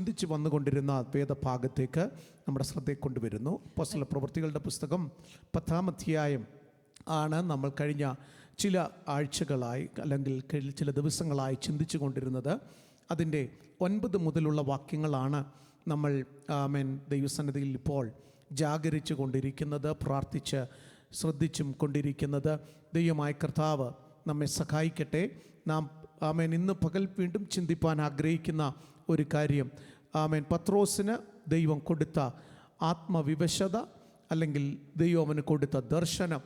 ചിന്തിച്ച് വന്നുകൊണ്ടിരുന്ന വേദഭാഗത്തേക്ക് നമ്മുടെ ശ്രദ്ധയെ കൊണ്ടുവരുന്നു. അപ്പോസ്തല പ്രവൃത്തികളുടെ പുസ്തകം 10-ാം അധ്യായം ആണ് നമ്മൾ കഴിഞ്ഞ ചില ആഴ്ചകളായി അല്ലെങ്കിൽ ചില ദിവസങ്ങളായി ചിന്തിച്ചു കൊണ്ടിരുന്നത്. അതിൻ്റെ 9 മുതലുള്ള വാക്യങ്ങളാണ് നമ്മൾ ദൈവസന്നിധിയിൽ ഇപ്പോൾ ജാഗരിച്ചു കൊണ്ടിരിക്കുന്നത്, പ്രാർത്ഥിച്ച് ശ്രദ്ധിച്ചും കൊണ്ടിരിക്കുന്നത്. ദൈവമായ കർത്താവ് നമ്മെ സഹായിക്കട്ടെ. നാം ഇന്ന് പകൽ വീണ്ടും ചിന്തിപ്പാൻ ആഗ്രഹിക്കുന്ന ഒരു കാര്യം, പത്രോസിന് ദൈവം കൊടുത്ത ആത്മവിവശത അല്ലെങ്കിൽ ദൈവം അവന് കൊടുത്ത ദർശനം,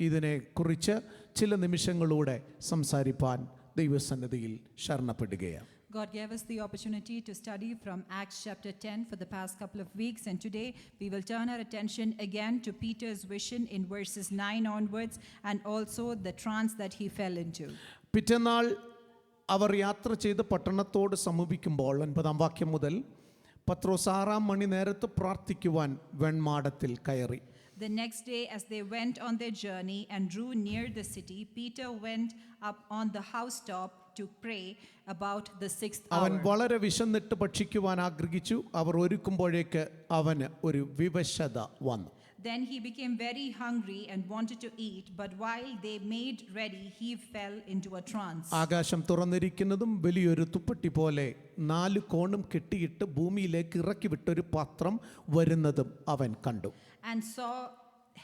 ഇതിനെക്കുറിച്ച് ചില നിമിഷങ്ങളൂടെ സംസാരിപ്പാൻ ദൈവസന്നിധിയിൽ ശരണപ്പെടുകയാണ്. God gave us the opportunity to study from Acts chapter 10 for the past couple of weeks, and today we will turn our attention again to Peter's vision in verses 9 onwards and also the trance that he fell into. പിറ്റേന്നാൾ അവർ യാത്ര ചെയ്ത് പട്ടണത്തോട് സമീപിക്കുമ്പോൾ 9-ാം വാക്യം മുതൽ പത്രോസ് 6-ാം മണി നേരത്ത് പ്രാർത്ഥിക്കുവാൻ വെൺമാടത്തിൽ കയറി. The next day, as they went on their journey and drew near the city, Peter went up on the housetop to pray about the 6th hour. അവൻ വളരെ വിശന്നിട്ട് ഭക്ഷിക്കുവാൻ ആഗ്രഹിച്ചു. അവർ ഒരുക്കുമ്പോഴേക്ക് അവന് ഒരു വിവശത വന്നു. Then he became very hungry and wanted to eat, but while they made ready, he fell into a trance. ആകാശം തുറന്നിരിക്കുന്നതും വലിയൊരു തുപ്പട്ടി പോലെ 4 കോണും കെട്ടിയിട്ട് ഭൂമിയിലേക്ക് ഇറക്കി വിട്ടൊരു പാത്രം വരുന്നതും അവൻ കണ്ടു. And saw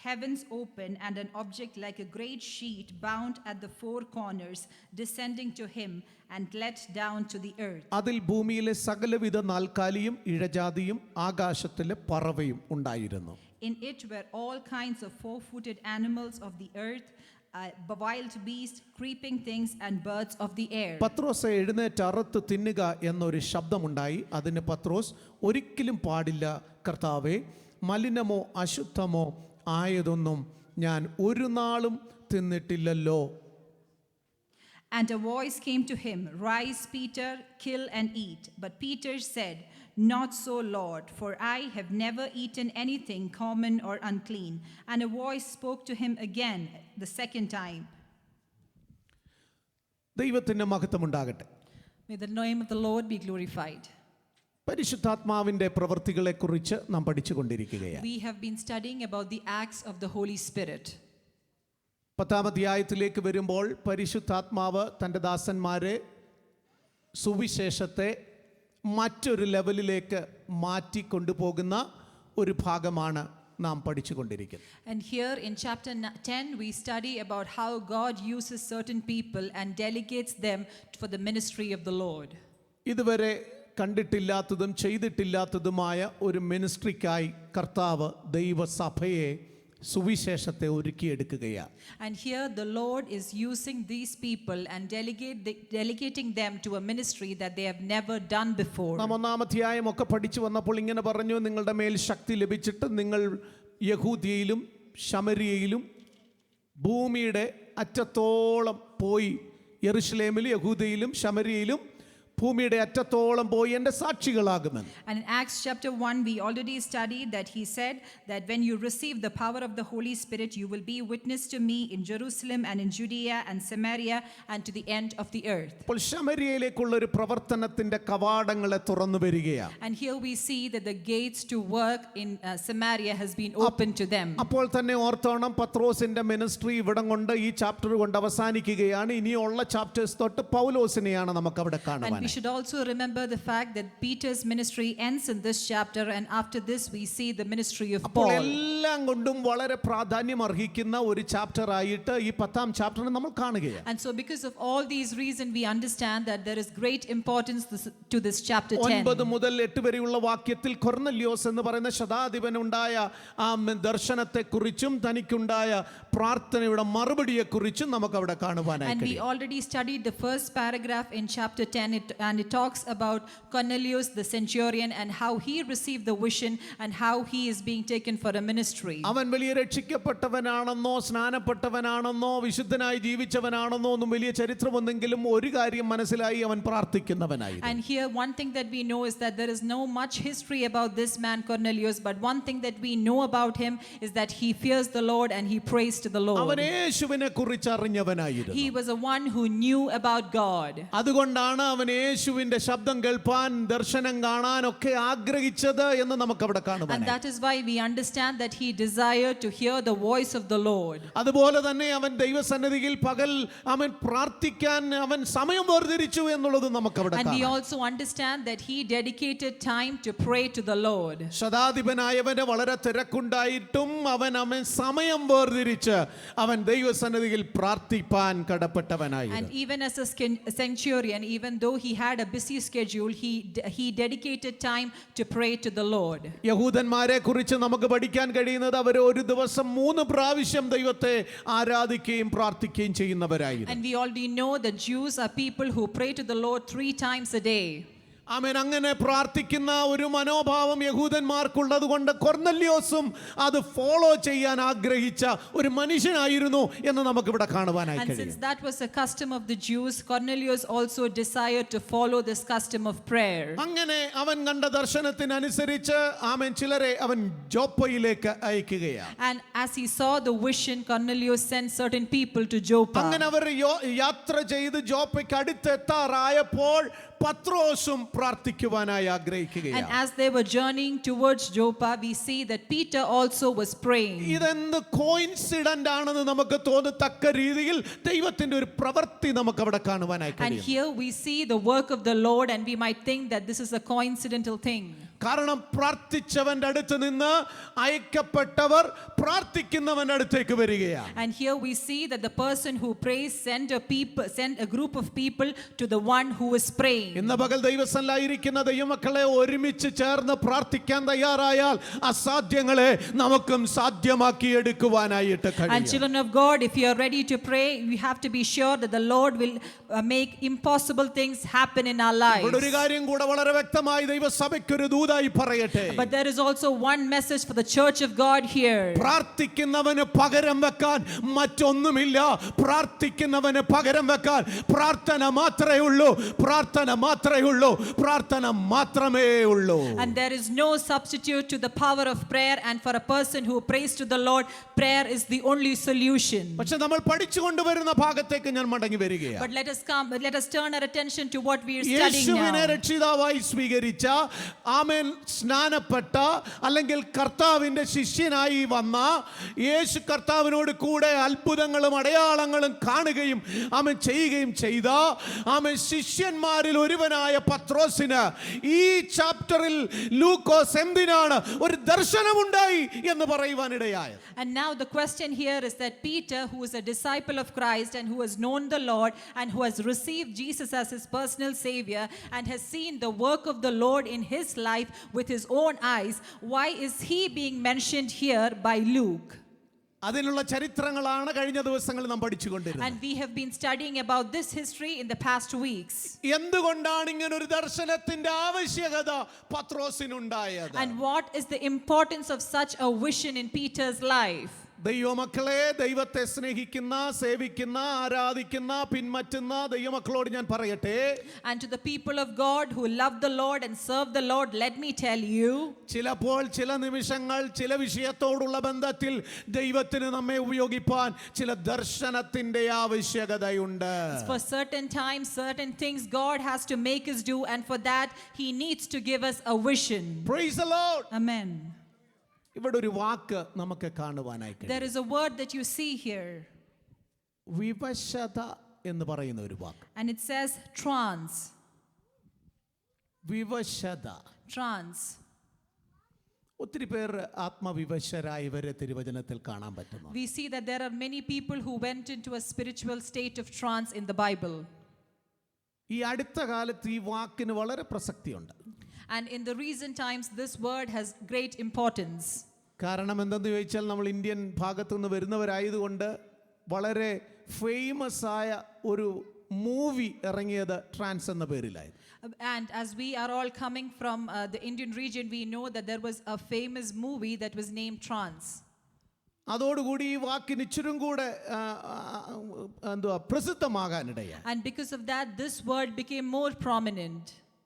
heavens open and an object like a great sheet bound at the 4 corners descending to him and let down to the earth. അതിൽ ഭൂമിയിലെ സകലവിധ നാൽക്കാലിയും ഇഴജാതിയും ആകാശത്തിലെ പറവയും ഉണ്ടായിരുന്നു. In it were all kinds of 4-footed animals of the earth, wild beasts, creeping things and birds of the air. പത്രോസ് എഴുന്നേറ്റ് അറുത്ത് തിന്നുക എന്നൊരു ശബ്ദമുണ്ടായി. അതിന് പത്രോസ്, ഒരിക്കലും പാടില്ല കർത്താവേ, മലിനമോ അശുദ്ധമോ ആയതൊന്നും ഞാൻ ഒരു നാളും തിന്നിട്ടില്ലല്ലോ. And a voice came to him, Rise, Peter, kill and eat. But Peter said, Not so, Lord, for I have never eaten anything common or unclean. And a voice spoke to him again the second time. ദൈവത്തിന്റെ മഹത്വമുണ്ടാകട്ടെ. May the name of the Lord be glorified. പരിശുദ്ധാത്മാവിന്റെ പ്രവൃത്തികളെക്കുറിച്ച് നാം പഠിച്ചുകൊണ്ടിരിക്കുകയാണ്. We have been studying about the acts of the Holy Spirit. 10-ാം അധ്യായത്തിലേക്ക് വരുമ്പോൾ പരിശുദ്ധാത്മാവ് തൻ്റെ ദാസന്മാരെ സുവിശേഷത്തെ മറ്റൊരു ലെവലിലേക്ക് മാറ്റി കൊണ്ടുപോകുന്ന ഒരു ഭാഗമാണ് നാം പഠിച്ചുകൊണ്ടിരിക്കുന്നത്. And here in chapter 10 we study about how God uses certain people and delegates them for the ministry of the Lord. ഇതുവരെ കണ്ടിട്ടില്ലാത്തതും ചെയ്തിട്ടില്ലാത്തതുമായ ഒരു മിനിസ്ട്രിക്കായി കർത്താവ് ദൈവസഭയെ സുവിശേഷത്തെ ഒരുക്കിയെടുക്കുകയാണ്. And here the Lord is using these people and delegating them to a ministry that they have never done before. നാം 1-ാം അധ്യായം ഒക്കെ പഠിച്ചു വന്നപ്പോൾ ഇങ്ങനെ പറഞ്ഞു, നിങ്ങളുടെ മേൽ ശക്തി ലഭിച്ചിട്ട് നിങ്ങൾ യഹൂദിയയിലും ശമരിയയിലും ഭൂമിയുടെ അറ്റത്തോളം പോയി, യെരുശലേമിലും യഹൂദിയയിലും ശമരിയയിലും ഭൂമിയുടെ അറ്റത്തോളം പോയി എൻ്റെ സാക്ഷികളാകുമെന്ന്. And in Acts chapter 1 we already studied that he said that when you receive the power of the Holy Spirit you will be witness to me in Jerusalem and in Judea and Samaria and to the end of the earth. അപ്പോൾ ശമരിയയിലേക്കുള്ള ഒരു പ്രവർത്തനത്തിന്റെ കവാടങ്ങളെ തുറന്നു വരികയാണ്. And here we see that the gates to work in Samaria has been opened to them. അപ്പോൾ തന്നെ ഓർത്തോണം, പത്രോസിന്റെ ministry ഇവിടം കൊണ്ട് ഈ ചാപ്റ്റർ കൊണ്ട് അവസാനിക്കുകയാണ്. ഇനിയുള്ള ചാപ്റ്റേഴ്സ് തൊട്ട് പൗലോസിനെയാണ് നമുക്ക് അവിടെ കാണുവാൻ. We should also remember the fact that Peter's ministry ends in this chapter, and after this we see the ministry of Paul. എല്ലാം കൊണ്ടും വളരെ പ്രാധാന്യം അർഹിക്കുന്ന ഒരു ചാപ്റ്റർ ആയിട്ട് ഈ 10-ാം ചാപ്റ്ററിനെ നമ്മൾ കാണുകയാണ്. And so because of all these reasons we understand that there is great importance to this chapter 10. 9 മുതൽ 8 വരെയുള്ള വാക്യത്തിൽ കൊർന്നല്യോസ് എന്ന് പറയുന്ന ശതാധിപനുണ്ടായ ആ ദർശനത്തെക്കുറിച്ചും തനിക്കുണ്ടായ പ്രാർത്ഥനയുടെ മറുപടിയെക്കുറിച്ചും നമുക്ക് അവിടെ കാണുവാനായി. And we already studied the first paragraph in chapter 10 and it talks about Cornelius the centurion and how he received the vision and how he is being taken for a ministry. അവൻ വലിയ രക്ഷിക്കപ്പെട്ടവനാണെന്നോ സ്നാനപ്പെട്ടവനാണെന്നോ വിശുദ്ധനായി ജീവിച്ചവനാണെന്നോ ഒന്നും വലിയ ചരിത്രമൊന്നെങ്കിലും ഒരു കാര്യം മനസ്സിലായി, അവൻ പ്രാർത്ഥിക്കുന്നവനായി. And here one thing that we know is that there is no much history about this man Cornelius, but one thing that we know about him is that he fears the Lord and he prays to the Lord. അവൻ യേശുവിനെ കുറിച്ച് അറിഞ്ഞവനായിരുന്നു. He was a one who knew about God. അതുകൊണ്ടാണ് അവൻ യേശുവിന്റെ ശബ്ദം കേൾപ്പാൻ ദർശനം കാണാനൊക്കെ ആഗ്രഹിച്ചത് എന്ന് നമുക്കവിടെ കാണുവാൻ. And that is why we understand that he desired to hear the voice of the Lord. അതുപോലെ തന്നെ അവൻ ദൈവസന്നിധിയിൽ പകൽ അവൻ പ്രാർത്ഥിക്കാൻ അവൻ സമയം വേർതിരിച്ചു എന്നുള്ളത് നമുക്കവിടെ And we കാണാം. also understand that he dedicated time to pray to the Lord. ശതാധിപനായവന് വളരെ തിരക്കുണ്ടായിട്ടും അവൻ സമയം വേർതിരിച്ച് അവൻ ദൈവസന്നിധിയിൽ പ്രാർത്ഥിപ്പാൻ കടപ്പെട്ടവനായിരുന്നു. And even as a centurion, even though he had a busy schedule, he dedicated time to pray to the Lord. യഹൂദന്മാരെ കുറിച്ച് നമുക്ക് പഠിക്കാൻ കഴിയുന്നത് അവർ ഒരു ദിവസം 3 പ്രാവശ്യം ദൈവത്തെ ആരാധിക്കുകയും പ്രാർത്ഥിക്കുകയും ചെയ്യുന്നവരായിരുന്നു. And we already know that Jews are people who pray to the Lord 3 times a day. ആമേൻ. അങ്ങനെ പ്രാർത്ഥിക്കുന്ന ഒരു മനോഭാവം യഹൂദന്മാർക്കുള്ളത് കൊണ്ട് കൊർന്നല്യോസും അത് ഫോളോ ചെയ്യാൻ ആഗ്രഹിച്ച ഒരു മനുഷ്യനായിരുന്നു എന്ന് നമുക്കിവിടെ കാണുവാനായി And കഴിയും. since that was a custom of the Jews, Cornelius also desired to follow this custom of prayer. അങ്ങനെ അവൻ കണ്ട ദർശനത്തിനനുസരിച്ച് ആമേൻ ചിലരെ അവൻ ജോപ്പയിലേക്ക് അയക്കുകയാണ്. And as he saw the vision, Cornelius sent certain people to Joppa. അങ്ങനെ അവർ യാത്ര ചെയ്ത് ജോപ്പയ്ക്ക് അടുത്തെത്താറായപ്പോൾ പത്രോസും പ്രാർത്ഥിക്കുവാനായി And ആഗ്രഹിക്കുകയാണ്. as they were journeying towards Joppa, we see that Peter also was praying. ഇതെന്ത് കോയിൻസിഡന്റ് ആണെന്ന് നമുക്ക് തോന്നത്തക്ക രീതിയിൽ ദൈവത്തിന്റെ ഒരു പ്രവൃത്തി നമുക്ക് അവിടെ കാണുവാനായി And കഴിയും. here we see the work of the Lord, and we might think that this is a coincidental thing. കാരണം പ്രാർത്ഥിച്ചവന്റെ അടുത്ത് നിന്ന് അയക്കപ്പെട്ടവർ പ്രാർത്ഥിക്കുന്നവന്റെ അടുത്തേക്ക് വരികയാണ്. And here we see that the person who prays sent a group of people to the one who is praying. ഇന്ന് പകൽ ദൈവസന്നിധിയിലിരിക്കുന്ന ദൈവമക്കളെ ഒരുമിച്ച് ചേർന്ന് പ്രാർത്ഥിക്കാൻ തയ്യാറായാൽ അസാധ്യങ്ങളെ നമുക്കും സാധ്യമാക്കി എടുക്കുവാനായിട്ട് And കഴിയും. children of God, if you are ready to pray, we have to be sure that the Lord will make impossible things happen in our lives. ഇവിടെ ഒരു കാര്യം കൂടെ വളരെ വ്യക്തമായി ദൈവസഭയ്ക്കൊരു ദൂതായി പറയട്ടെ. But there is also one message for the church of God here. പ്രാർത്ഥിക്കുന്നവന് പകരം വെക്കാൻ മറ്റൊന്നുമില്ല. പ്രാർത്ഥിക്കുന്നവന് പകരം വെക്കാൻ പ്രാർത്ഥന മാത്രമേ ഉള്ളൂ. പ്രാർത്ഥന മാത്രമേ ഉള്ളൂ. പ്രാർത്ഥന മാത്രമേ ഉള്ളൂ. And there is no substitute to the power of prayer, and for a person who prays to the Lord, prayer is the only solution. പക്ഷെ നമ്മൾ പഠിച്ചുകൊണ്ടുവരുന്ന ഭാഗത്തേക്ക് ഞാൻ മടങ്ങി വരികയാണ്. But let us turn our attention to what we are studying യേശുവിനെ now. രക്ഷിതാവായി സ്വീകരിച്ച ആമേൻ സ്നാനപ്പെട്ട അല്ലെങ്കിൽ കർത്താവിന്റെ ശിഷ്യനായി വന്ന യേശു കർത്താവിനോട് കൂടെ അത്ഭുതങ്ങളും അടയാളങ്ങളും കാണുകയും ആമേൻ ചെയ്യുകയും ചെയ്ത ആമേൻ ശിഷ്യന്മാരിൽ ഒരുവനായ പത്രോസിന് ഈ ചാപ്റ്ററിൽ ലൂക്കോസ് എന്തിനാണ് ഒരു ദർശനമുണ്ടായി എന്ന് പറയുവാനിടയായത്? And now the question here is that Peter, who is a disciple of Christ and who has known the Lord and who has received Jesus as his personal savior and has seen the work of the Lord in his life with his own eyes, why is he being mentioned here by Luke? അതിനുള്ള ചരിത്രങ്ങളാണ് കഴിഞ്ഞ ദിവസങ്ങളിൽ നാം പഠിച്ചുകൊണ്ടിരുന്നത്. And we have been studying about this history in the past weeks. എന്തുകൊണ്ടാണ് ഇങ്ങനെ ഒരു ദർശനത്തിന്റെ ആവശ്യകത പത്രോസിനുണ്ടായത്? And what is the importance of such a vision in Peter's life? ദൈവമക്കളെ, ദൈവത്തെ സ്നേഹിക്കുന്ന, സേവിക്കുന്ന, ആരാധിക്കുന്ന, പിൻപറ്റുന്ന ദൈവമക്കളോട് ഞാൻ പറയട്ടെ. And to the people of God who love the Lord and serve the Lord, let me tell you, ചിലപ്പോൾ ചില നിമിഷങ്ങൾ ചില വിഷയത്തോടുള്ള ബന്ധത്തിൽ ദൈവത്തിന് നമ്മെ ഉപയോഗിപ്പാൻ ചില ദർശനത്തിന്റെ ആവശ്യകതയുണ്ട്. for certain times, certain things God has to make us do, and for that He needs to give us a vision. Praise the Lord. Amen. ഇവിടെ ഒരു വാക്ക് നമുക്ക് കാണുവാനായി കഴിയും. There is a word that you see here, വിവശത എന്ന് പറയുന്ന ഒരു വാക്ക്. and it says trance. വിവശത. Trance. ഒത്തിരി പേർ ആത്മവിവശരായവരെ തിരുവചനത്തിൽ കാണാൻ പറ്റുന്നു. We see that there are many people who went into a spiritual state of trance in the Bible. ഈ അടുത്ത കാലത്ത് ഈ വാക്കിന് വളരെ പ്രസക്തിയുണ്ട്. And in the recent times, this word has great importance. കാരണം എന്തെന്ന് ചോദിച്ചാൽ നമ്മൾ ഇന്ത്യൻ ഭാഗത്തു നിന്ന് വരുന്നവരായതുകൊണ്ട് വളരെ ഫേമസ് ആയ ഒരു മൂവി ഇറങ്ങിയത് ട്രാൻസ് എന്ന പേരിലായിരുന്നു. And as we are all coming from the Indian region, we know that there was a famous movie that was named Trance. അതോടുകൂടി ഈ വാക്കിന് ഇച്ചിരും കൂടെ പ്രസിദ്ധമാകാനിടയായി. And because of that, this word became more prominent.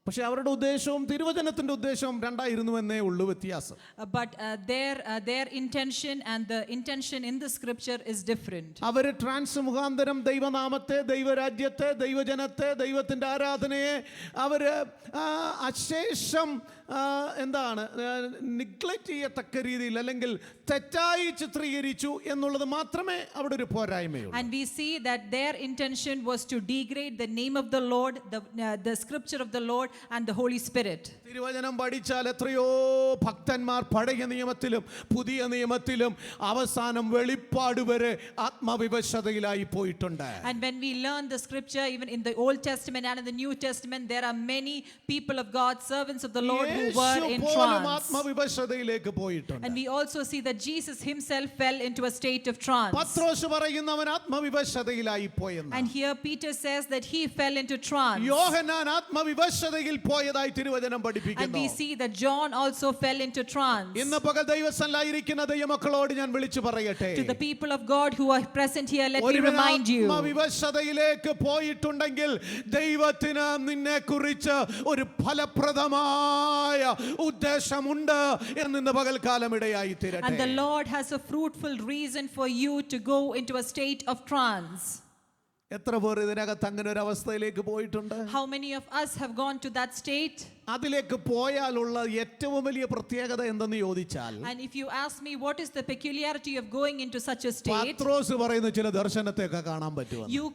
പക്ഷെ അവരുടെ ഉദ്ദേശവും തിരുവചനത്തിന്റെ ഉദ്ദേശവും രണ്ടായിരുന്നുവെന്നേ ഉള്ളൂ വ്യത്യാസം. But their intention and the intention in the scripture is different. അവര് trans മുഖാന്തരം ദൈവനാമത്തെ, ദൈവരാജ്യത്തെ, ദൈവജനത്തെ, ദൈവത്തിന്റെ ആരാധനയെ അവര് അശേഷം എന്താണ് നിഗ്ലക്റ്റ് ചെയ്യത്തക്ക രീതിയിൽ അല്ലെങ്കിൽ തെറ്റായി ചിത്രീകരിച്ചു എന്നുള്ളത് മാത്രമേ അവിടെ ഒരു പോരായ്മയുള്ളൂ. And we see that their intention was to degrade the name of the Lord, the scripture of the Lord and the Holy Spirit. തിരുവചനം പഠിച്ചാൽ എത്രയോ ഭക്തന്മാർ പഴയ നിയമത്തിലും പുതിയ നിയമത്തിലും അവസാനം വെളിപ്പാട് വരെ ആത്മവിവശതയിലായി പോയിട്ടുണ്ട്. And when we learn the scripture, even in the Old Testament and in the New Testament, there are many people of God, servants of the Lord, who were in trance. ആത്മവിവശതയിലേക്ക് പോയിട്ടുണ്ട്. And we also see that Jesus himself fell into a state of trance. പത്രോസ് പറയുന്നവൻ ആത്മവിവശതയിലായി പോയെന്ന്. And here Peter says that he fell into trance. യോഹന്നാൻ ആത്മവിവശതയിൽ പോയതായി തിരുവചനം പഠിപ്പിക്കുന്നു. And we see that John also fell into trance. ഇന്ന് പകൽ ദൈവസന്നിധിയിലിരിക്കുന്ന ദൈവമക്കളോട് ഞാൻ വിളിച്ചു പറയട്ടെ, To the people of God who are present here, let me remind you. ആത്മവിവശതയിലേക്ക് പോയിട്ടുണ്ടെങ്കിൽ ദൈവത്തിന് നിന്നെ കുറിച്ച് ഒരു ഫലപ്രദമായ ഉദ്ദേശമുണ്ട് എന്ന് ഇന്ന് പകൽക്കാലം ഇടയായി തീരട്ടെ. And the Lord has a fruitful reason for you to go into a state of trance. എത്ര പേർ ഇതിനകത്ത് അങ്ങനെ ഒരു അവസ്ഥയിലേക്ക് പോയിട്ടുണ്ട്? How many of us have gone to that state? അതിലേക്ക് പോയാലുള്ള ഏറ്റവും വലിയ പ്രത്യേകത എന്തെന്ന് ചോദിച്ചാൽ, And if you ask me what is the peculiarity of going into such a state, പത്രോസ് പറയുന്ന ചില ദർശനത്തെയൊക്കെ കാണാൻ പറ്റും. you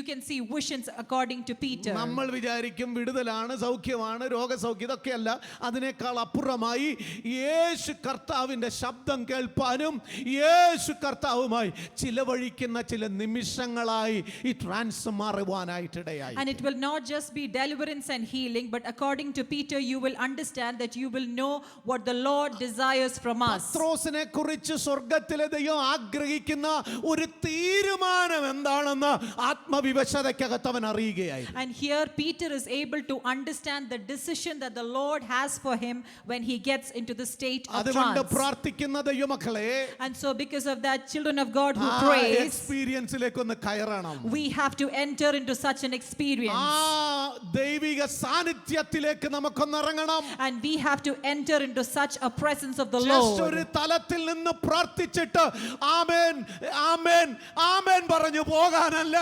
can see visions according to Peter. നമ്മൾ വിചാരിക്കും വിടുതലാണ്, സൗഖ്യമാണ്, രോഗസൗഖ്യം, ഇതൊക്കെയല്ല. അതിനേക്കാൾ അപ്പുറമായി യേശു കർത്താവിന്റെ ശബ്ദം കേൾപ്പാനും യേശു കർത്താവുമായി ചിലവഴിക്കുന്ന ചില നിമിഷങ്ങളായി ഈ trans മാറുവാനായിട്ടിടയായി. And it will not just be deliverance and healing, but according to Peter, you will understand that you will know what the Lord desires from us. പത്രോസിനെ കുറിച്ച് സ്വർഗ്ഗത്തിലെ ദൈവം ആഗ്രഹിക്കുന്ന ഒരു തീരുമാനം എന്താണെന്ന് ആത്മവിവശതയ്ക്കകത്ത് അവൻ അറിയുകയായിരുന്നു. And here Peter is able to understand the decision that the Lord has for him when he gets into the state of അതുകൊണ്ട് trance. പ്രാർത്ഥിക്കുന്ന ദൈവമക്കളെ, And so because of that, children of God who prays, എക്സ്പീരിയൻസിലേക്ക് ഒന്ന് കയറണം. we have to enter into such an experience. ദൈവിക സാന്നിധ്യത്തിലേക്ക് നമുക്കൊന്ന് ഇറങ്ങണം. And we have to enter into such a presence of the Just ഒരു Lord. തലത്തിൽ നിന്ന് പ്രാർത്ഥിച്ചിട്ട് ആമേൻ ആമേൻ ആമേൻ പറഞ്ഞു പോകാനല്ല,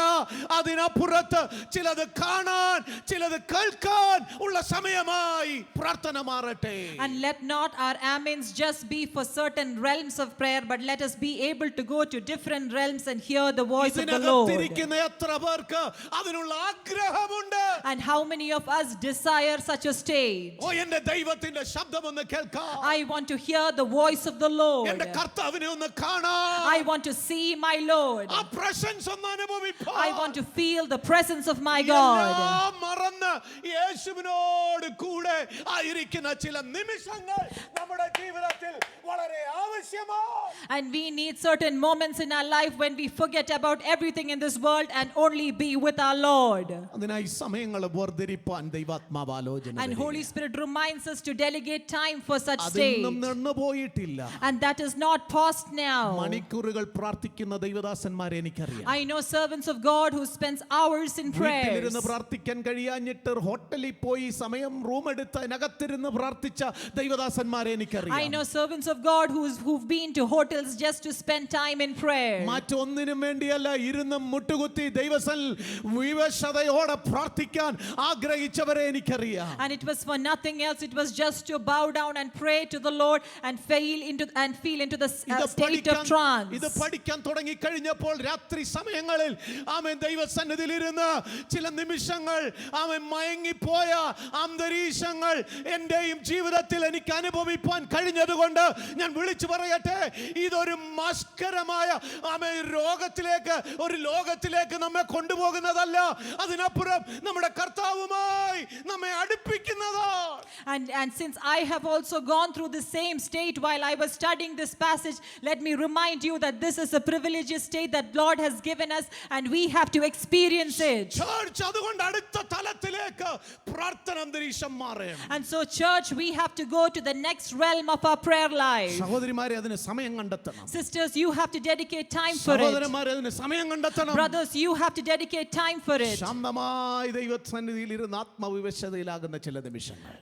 അതിനപ്പുറത്ത് ചിലത് കാണാൻ, ചിലത് കേൾക്കാൻ ഉള്ള സമയമായി പ്രാർത്ഥന മാറട്ടെ. And let not our amens just be for certain realms of prayer, but let us be able to go to different realms and hear the voice of the Lord. ഇതിനകത്തിരിക്കുന്ന എത്ര പേർക്ക് അതിനുള്ള ആഗ്രഹമുണ്ട്? And how many of us desire such a state? ഓ, എന്റെ ദൈവത്തിന്റെ ശബ്ദം ഒന്ന് കേൾക്കാം. I want to hear the voice of the Lord. എന്റെ കർത്താവിനെ ഒന്ന് കാണാൻ. I want to see my Lord. ആ presence ഒന്ന് അനുഭവിപ്പാൻ. I want to feel the presence of my God. എല്ലാം മറന്ന് യേശുവിനോട് കൂടെ ആയിരിക്കുന്ന ചില നിമിഷങ്ങൾ നമ്മുടെ ജീവിതത്തിൽ വളരെ ആവശ്യമാണ്. And we need certain moments in our life when we forget about everything in this world and only be with our Lord. അതിനായി സമയങ്ങൾ വർദ്ധിരിപ്പാൻ ദൈവാത്മാവ് ആലോചന And തരിക. Holy Spirit reminds us to delegate time for such അതൊന്നും state. നിന്നു പോയിട്ടില്ല. And that is not past now. മണിക്കൂറുകൾ പ്രാർത്ഥിക്കുന്ന ദൈവദാസന്മാരെ എനിക്കറിയാം. I know servants of God who spends hours in prayers. വീട്ടിലിരുന്ന് പ്രാർത്ഥിക്കാൻ കഴിയാഞ്ഞിട്ട് ഹോട്ടലിൽ പോയി സമയം റൂം എടുത്ത് അതിനകത്തിരുന്ന് പ്രാർത്ഥിച്ച ദൈവദാസന്മാരെ I എനിക്കറിയാം. know servants of God who've been to hotels just to spend time in prayer. മറ്റൊന്നിനും വേണ്ടിയല്ല, ഇരുന്ന് മുട്ടുകുത്തി ദൈവസൽ വിവശതയോടെ പ്രാർത്ഥിക്കാൻ ആഗ്രഹിച്ചവരെ എനിക്കറിയാം. And it was for nothing else. It was just to bow down and pray to the Lord and feel into the state of trance. ഇത് പഠിക്കാൻ തുടങ്ങി കഴിഞ്ഞപ്പോൾ രാത്രി സമയങ്ങളിൽ ആമേൻ ദൈവസന്നിധിയിൽ ഇരുന്ന് ചില നിമിഷങ്ങൾ ആമേൻ മയങ്ങിപ്പോയ അന്തരീക്ഷങ്ങൾ എന്റെയും ജീവിതത്തിൽ എനിക്ക് അനുഭവിപ്പാൻ കഴിഞ്ഞതുകൊണ്ട് ഞാൻ വിളിച്ചു പറയട്ടെ, ഇതൊരു മസ്കരമായ ആമേൻ ഒരു ലോകത്തിലേക്ക് നമ്മെ കൊണ്ടുപോകുന്നതല്ല, അതിനപ്പുറം നമ്മുടെ കർത്താവുമായി നമ്മെ അടുപ്പിക്കുന്നതാണ്. And since I have also gone through the same state while I was studying this passage, let me remind you that this is a privileged state that Lord has given us and we have to experience it. Church, അതുകൊണ്ട് അടുത്ത തലത്തിലേക്ക് പ്രാർത്ഥന അന്തരീക്ഷം മാറണം. And so church, we have to go to the next realm of our prayer life. സഹോദരിമാരെ അതിന് സമയം കണ്ടെത്തണം. Sisters, you have to dedicate time for it. സഹോദരന്മാരെ അതിന് സമയം കണ്ടെത്തണം. Brothers, you have to dedicate time for it. ശാന്തമായി ദൈവസന്നിധിയിൽ ഇരുന്ന് ആത്മവിവശതയിലാകുന്ന ചില നിമിഷങ്ങൾ.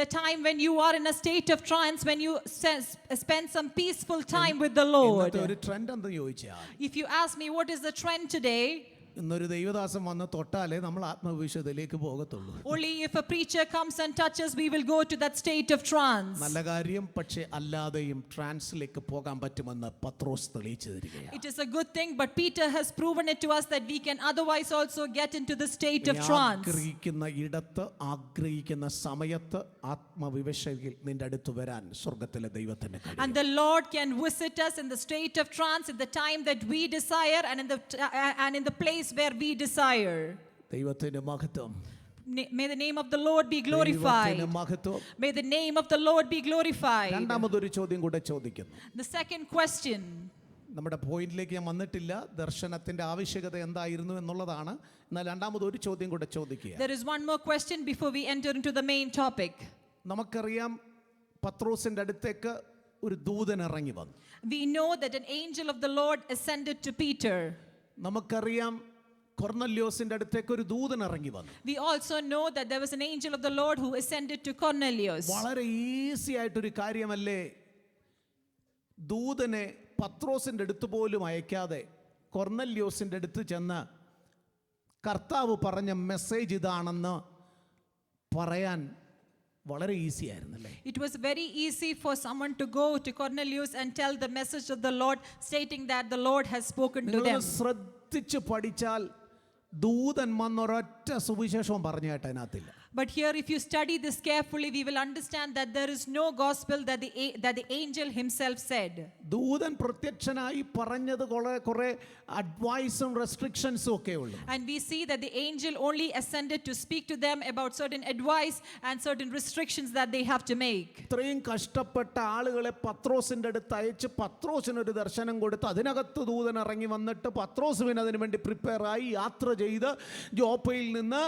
The time when you are in a state of trance, when you spend some peaceful time with the Lord. ഇന്നത്തെ ഒരു ട്രെൻഡ് എന്ന് ചോദിച്ചാൽ, If you ask me what is the trend today, ഇന്നൊരു ദൈവദാസൻ വന്ന് തൊട്ടാലേ നമ്മൾ ആത്മവിശുദ്ധിയിലേക്ക് പോകത്തുള്ളൂ. only if a preacher comes and touches, we will go to that state of trance. നല്ല കാര്യം, പക്ഷേ അല്ലാതെയും ട്രാൻസിലേക്ക് പോകാൻ പറ്റുമെന്ന് പത്രോസ് തെളിയിച്ചു തരികയാണ്. It is a good thing, but Peter has proven it to us that we can otherwise also get into the state of trance. ആഗ്രഹിക്കുന്ന ഇടത്ത്, ആഗ്രഹിക്കുന്ന സമയത്ത് ആത്മവിവശയിൽ നിന്റെ അടുത്ത് വരാൻ സ്വർഗ്ഗത്തിലെ ദൈവത്തിന് കഴിയും. And the Lord can visit us in the state of trance at the time that we desire and in the place where we desire. ദൈവത്തിന്റെ മഹത്വം. May the name of the Lord be glorified. ദൈവത്തിന്റെ മഹത്വം. May the name of the Lord be glorified. രണ്ടാമതൊരു ചോദ്യം കൂടെ ചോദിക്കുന്നു. The second question. നമ്മുടെ പോയിന്റിലേക്ക് ഞാൻ വന്നിട്ടില്ല. ദർശനത്തിന്റെ ആവശ്യകത എന്തായിരുന്നു എന്നുള്ളതാണ്. എന്നാൽ രണ്ടാമതൊരു ചോദ്യം കൂടെ ചോദിക്കുക. There is one more question before we enter into the main topic. നമുക്കറിയാം പത്രോസിന്റെ അടുത്തേക്ക് ഒരു ദൂതൻ ഇറങ്ങി വന്നു. We know that an angel of the Lord ascended to Peter. നമുക്കറിയാം കൊർന്നല്യോസിന്റെ അടുത്തേക്ക് ഒരു ദൂതൻ ഇറങ്ങി വന്നു. We also know that there was an angel of the Lord who ascended to Cornelius. വളരെ ഈസി ആയിട്ടൊരു കാര്യമല്ലേ ദൂതനെ പത്രോസിന്റെ അടുത്ത് പോലും അയക്കാതെ കൊർന്നല്യോസിന്റെ അടുത്ത് ചെന്ന് കർത്താവ് പറഞ്ഞ മെസ്സേജ് ഇതാണെന്ന് പറയാൻ വളരെ easy ആയിരുന്നല്ലേ. It was very easy for someone to go to Cornelius and tell the message of the Lord, stating that the Lord has spoken to them. ശ്രദ്ധിച്ച് പഠിച്ചാൽ ദൂതൻ വന്നൊരൊറ്റ സുവിശേഷവും പറഞ്ഞു കേട്ട അതിനകത്തില്ല. But here, if you study this carefully, we will understand that there is no gospel that the angel himself said. ദൂതൻ പ്രത്യക്ഷനായി പറഞ്ഞത് കുറെ അഡ്വൈസും റെസ്ട്രിക്ഷൻസും ഒക്കെ ഉള്ളു. And we see that the angel only ascended to speak to them about certain advice and certain restrictions that they have to make. ഇത്രയും കഷ്ടപ്പെട്ട ആളുകളെ പത്രോസിന്റെ അടുത്ത് അയച്ച് പത്രോസിനൊരു ദർശനം കൊടുത്ത് അതിനകത്ത് ദൂതൻ ഇറങ്ങി വന്നിട്ട് പത്രോസ് പിന്നെ അതിനു വേണ്ടി പ്രിപ്പയർ ആയി യാത്ര ചെയ്ത് ജോപ്പയിൽ നിന്ന്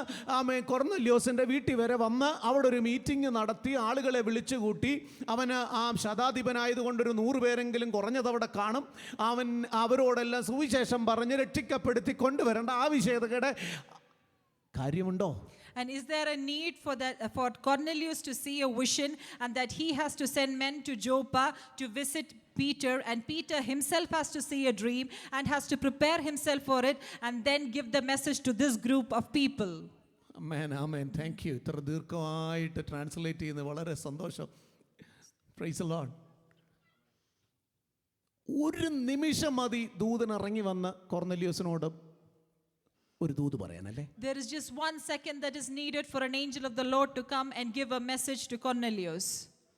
കൊർന്നല്യോസിന്റെ വീട്ടിൽ വരെ വന്ന് അവിടെ ഒരു മീറ്റിംഗ് നടത്തി ആളുകളെ വിളിച്ചു കൂട്ടി. അവന് ആ ശതാധിപനായതുകൊണ്ടൊരു 100 പേരെങ്കിലും കുറഞ്ഞത് അവിടെ കാണും. അവരോടെല്ലാം സുവിശേഷം പറഞ്ഞ് രക്ഷിക്കപ്പെടുത്തി കൊണ്ടുവരേണ്ട ആവശ്യകതയുടെ കാര്യമുണ്ടോ? And is there a need for Cornelius to see a vision and that he has to send men to Joppa to visit Peter, and Peter himself has to see a dream and has to prepare himself for it and then give the message to this group of people? Amen, amen. Thank you. ഇത്ര ദീർഘമായിട്ട് translate ചെയ്യുന്നത് വളരെ സന്തോഷം. Praise the Lord. ഒരു നിമിഷം മതി ദൂതൻ ഇറങ്ങി വന്ന് കൊർന്നല്യോസിനോട് ഒരു ദൂത് പറയാനല്ലേ. There is just 1 second that is needed for an angel of the Lord to come and give a message to Cornelius.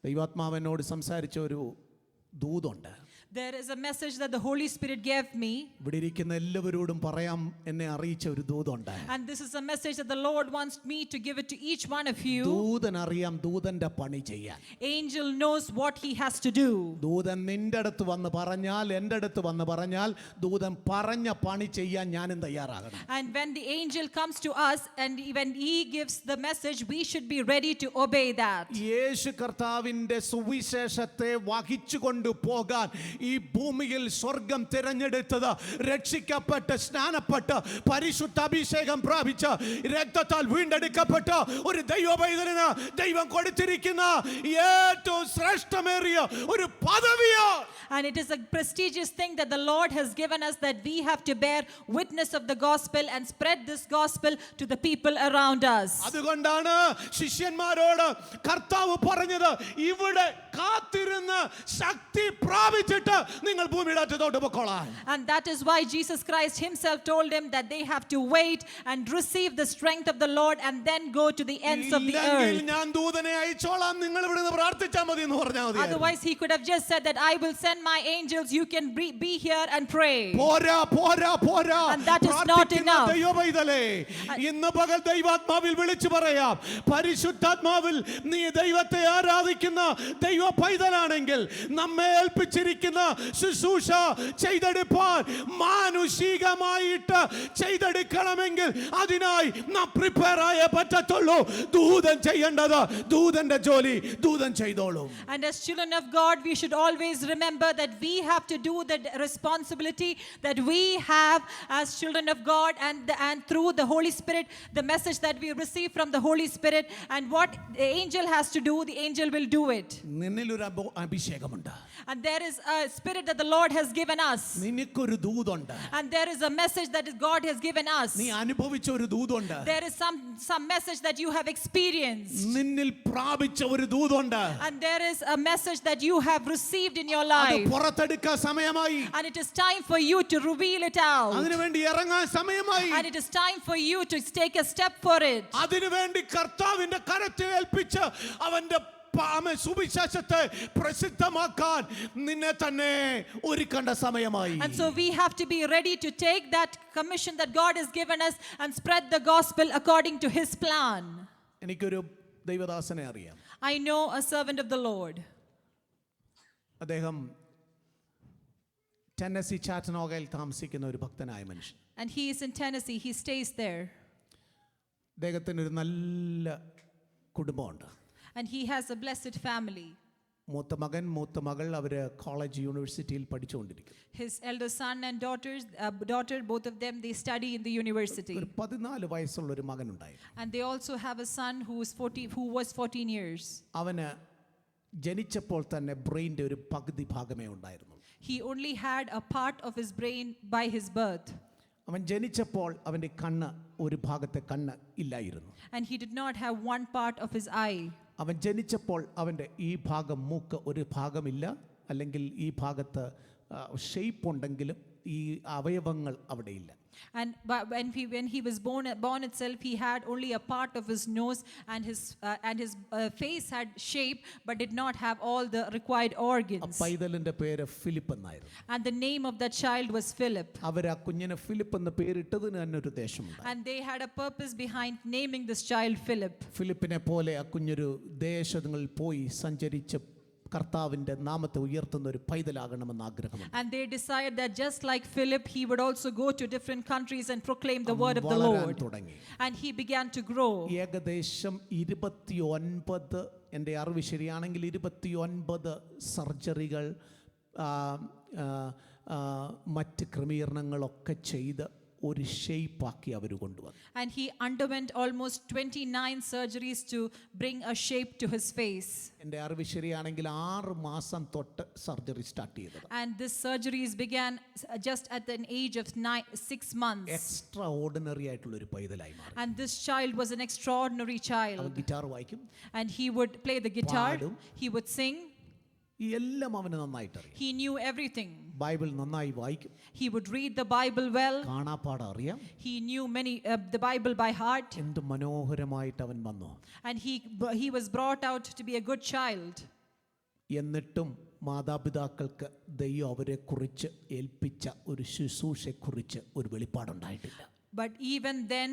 ദൈവാത്മാവനോട് സംസാരിച്ച ഒരു ദൂതുണ്ട്. There is a message that the Holy Spirit gave me. ഇവിടെ ഇരിക്കുന്ന എല്ലാവരോടും പറയാം എന്നെ അറിയിച്ച ഒരു ദൂതുണ്ട്. And this is a message that the Lord wants me to give it to each one of you. ദൂതൻ അറിയാം ദൂതന്റെ പണി ചെയ്യാൻ. Angel knows what he has to do. ദൂതൻ നിന്റെ അടുത്ത് വന്ന് പറഞ്ഞാൽ, എൻ്റെ അടുത്ത് വന്ന് പറഞ്ഞാൽ ദൂതൻ പറഞ്ഞ പണി ചെയ്യാൻ ഞാനും തയ്യാറാകണം. And when the angel comes to us and when he gives the message, we should be ready to obey that. യേശു കർത്താവിന്റെ സുവിശേഷത്തെ വഹിച്ചു കൊണ്ടുപോകാൻ ഈ ഭൂമിയിൽ സ്വർഗം തിരഞ്ഞെടുത്തത് രക്ഷിക്കപ്പെട്ട് സ്നാനപ്പെട്ട് പരിശുദ്ധ അഭിഷേകം പ്രാപിച്ച് രക്തത്താൽ വീണ്ടെടുക്കപ്പെട്ട ഒരു ദൈവപൈതലിന് ദൈവം കൊടുത്തിരിക്കുന്ന ഏറ്റവും ശ്രേഷ്ഠമേറിയ ഒരു പദവിയാണ്. And it is a prestigious thing that the Lord has given us, that we have to bear witness of the gospel and spread this gospel to the people around us. അതുകൊണ്ടാണ് ശിഷ്യന്മാരോട് കർത്താവ് പറഞ്ഞത്, ഇവിടെ കാത്തിരുന്ന് ശക്തി പ്രാപിച്ചിട്ട് നിങ്ങൾ ഭൂമിയുടെ അറ്റത്തോട്ട് പൊക്കോളാൻ. And that is why Jesus Christ himself told them that they have to wait and receive the strength of the Lord and then go to the ends of the earth. ഞാൻ ദൂതനെ അയച്ചോളാം, നിങ്ങൾ ഇവിടുന്ന് പ്രാർത്ഥിച്ചാൽ മതി എന്ന് പറഞ്ഞാൽ മതി. Otherwise he could have just said that I will send my angels, you can be here and pray. പോരാ പോരാ പോരാ. And that is not enough. ദൈവപൈതലേ, ഇന്ന് പകൽ ദൈവാത്മാവിൽ വിളിച്ചു പറയാം, പരിശുദ്ധാത്മാവിൽ നീ ദൈവത്തെ ആരാധിക്കുന്ന ദൈവ പൈതലാണെങ്കിൽ നമ്മെ ഏൽപ്പിച്ചിരിക്കുന്ന ശുശ്രൂഷ ചെയ്തെടുപ്പാൻ മാനുഷികമായിട്ട് ചെയ്തെടുക്കണമെങ്കിൽ അതിനായി നാം പ്രിപ്പയർ ആയേ പറ്റത്തുള്ളൂ. ദൂതൻ ചെയ്യേണ്ടത് ദൂതന്റെ ജോലി ദൂതൻ ചെയ്തോളും. And as children of God, we should always remember that we have to do the responsibility that we have as children of God, and through the Holy Spirit, the message that we receive from the Holy Spirit, and what the angel has to do, the angel will do it. നിന്നിലൊരു അഭിഷേകമുണ്ട്. And there is a spirit that the Lord has given us. നിനക്കൊരു ദൂതുണ്ട്. And there is a message that God has given us. നീ അനുഭവിച്ച ഒരു ദൂതുണ്ട്. There is some message that you have experienced. നിന്നിൽ പ്രാപിച്ച ഒരു ദൂതുണ്ട്. And there is a message that you have received in your അത് life. പുറത്തെടുക്കാൻ സമയമായി. And it is time for you to reveal it out. അതിനുവേണ്ടി ഇറങ്ങാൻ സമയമായി. And it is time for you to take a step for it. അതിനുവേണ്ടി കർത്താവിന്റെ കരത്തിൽ ഏൽപ്പിച്ച് അവന്റെ സുവിശേഷത്തെ പ്രസിദ്ധമാക്കാൻ നിന്നെ തന്നെ ഒരുക്കേണ്ട സമയമായി. And so we have to be ready to take that commission that God has given us and spread the gospel according to his plan. എനിക്കൊരു ദൈവദാസനെ അറിയാം. I know a servant of the Lord. അദ്ദേഹം Tennessee ചാറ്റനോഗയിൽ താമസിക്കുന്ന ഒരു ഭക്തനായ മനുഷ്യൻ. And he is in Tennessee. He stays there. അദ്ദേഹത്തിന് ഒരു നല്ല കുടുംബമുണ്ട്. And he has a blessed family. മൂത്ത മകൻ മൂത്ത മകൾ അവര് കോളേജ് യൂണിവേഴ്സിറ്റിയിൽ പഠിച്ചുകൊണ്ടിരിക്കും. His elder son and daughter, both of them, they study in the university. ഒരു 14 വയസ്സുള്ള ഒരു മകൻ ഉണ്ടായിരുന്നു. And they also have a son who was 14 years. അവന് ജനിച്ചപ്പോൾ തന്നെ ബ്രെയിൻ്റെ ഒരു പകുതി ഭാഗമേ ഉണ്ടായിരുന്നു. He only had a part of his brain by his birth. അവൻ ജനിച്ചപ്പോൾ അവൻ്റെ കണ്ണ് ഒരു ഭാഗത്തെ കണ്ണ് ഇല്ലായിരുന്നു. And he did not have one part of his eye. അവൻ ജനിച്ചപ്പോൾ അവൻ്റെ ഈ ഭാഗം മൂക്ക് ഒരു ഭാഗമില്ല, അല്ലെങ്കിൽ ഈ ഭാഗത്ത് ഷേപ്പ് ഉണ്ടെങ്കിലും ഈ അവയവങ്ങൾ അവിടെയില്ല. And when he was born itself, he had only a part of his nose, and his face had shape but did not have all the required organs. പൈതലിന്റെ പേര് ഫിലിപ്പ് എന്നായിരുന്നു. And the name of that child was Philip. അവർ ആ കുഞ്ഞിനെ Philip എന്ന് പേരിട്ടതിന് തന്നെ ഒരു ഉദ്ദേശമുണ്ട്. And they had a purpose behind naming this child Philip. ഫിലിപ്പിനെ പോലെ ആ കുഞ്ഞൊരു ദേശങ്ങളിൽ പോയി സഞ്ചരിച്ച് കർത്താവിന്റെ നാമത്തെ ഉയർത്തുന്ന ഒരു പൈതലാകണമെന്ന് ആഗ്രഹമുണ്ട്. And they decided that just like Philip, he would also go to different countries and proclaim the word of the Lord. And he began to grow. ഏകദേശം 29, എൻ്റെ അറിവ് ശരിയാണെങ്കിൽ 29 സർജറികൾ മറ്റ് ക്രമീകരണങ്ങളൊക്കെ ചെയ്ത് ഒരു ഷേപ്പാക്കി അവർ കൊണ്ടുവന്നു. And he underwent almost 29 surgeries to bring a shape to his face. എൻ്റെ അറിവ് ശരിയാണെങ്കിൽ 6 മാസം തൊട്ട് സർജറി സ്റ്റാർട്ട് ചെയ്തത്. And this surgeries began just at an age of 6 months. Extra ordinary ആയിട്ടുള്ള ഒരു പൈതലായി മാറി. And this child was an extraordinary child. അവൻ ഗിറ്റാർ വായിക്കും. And he would play the guitar. പാടും. He would sing. ഈ എല്ലാം അവന് നന്നായിട്ട് അറിയാം. He knew everything. ബൈബിൾ നന്നായി വായിക്കും. He would read the Bible well. കാണാപ്പാടം അറിയാം. He knew the Bible by heart. എന്ത് മനോഹരമായിട്ട് അവൻ വന്നു. And he was brought out to be a good child. എന്നിട്ടും മാതാപിതാക്കൾക്ക് ദൈവം അവരെ കുറിച്ച് ഏൽപ്പിച്ച ഒരു ശുശ്രൂഷയെക്കുറിച്ച് ഒരു വെളിപ്പാടുണ്ടായിട്ടില്ല. But even then,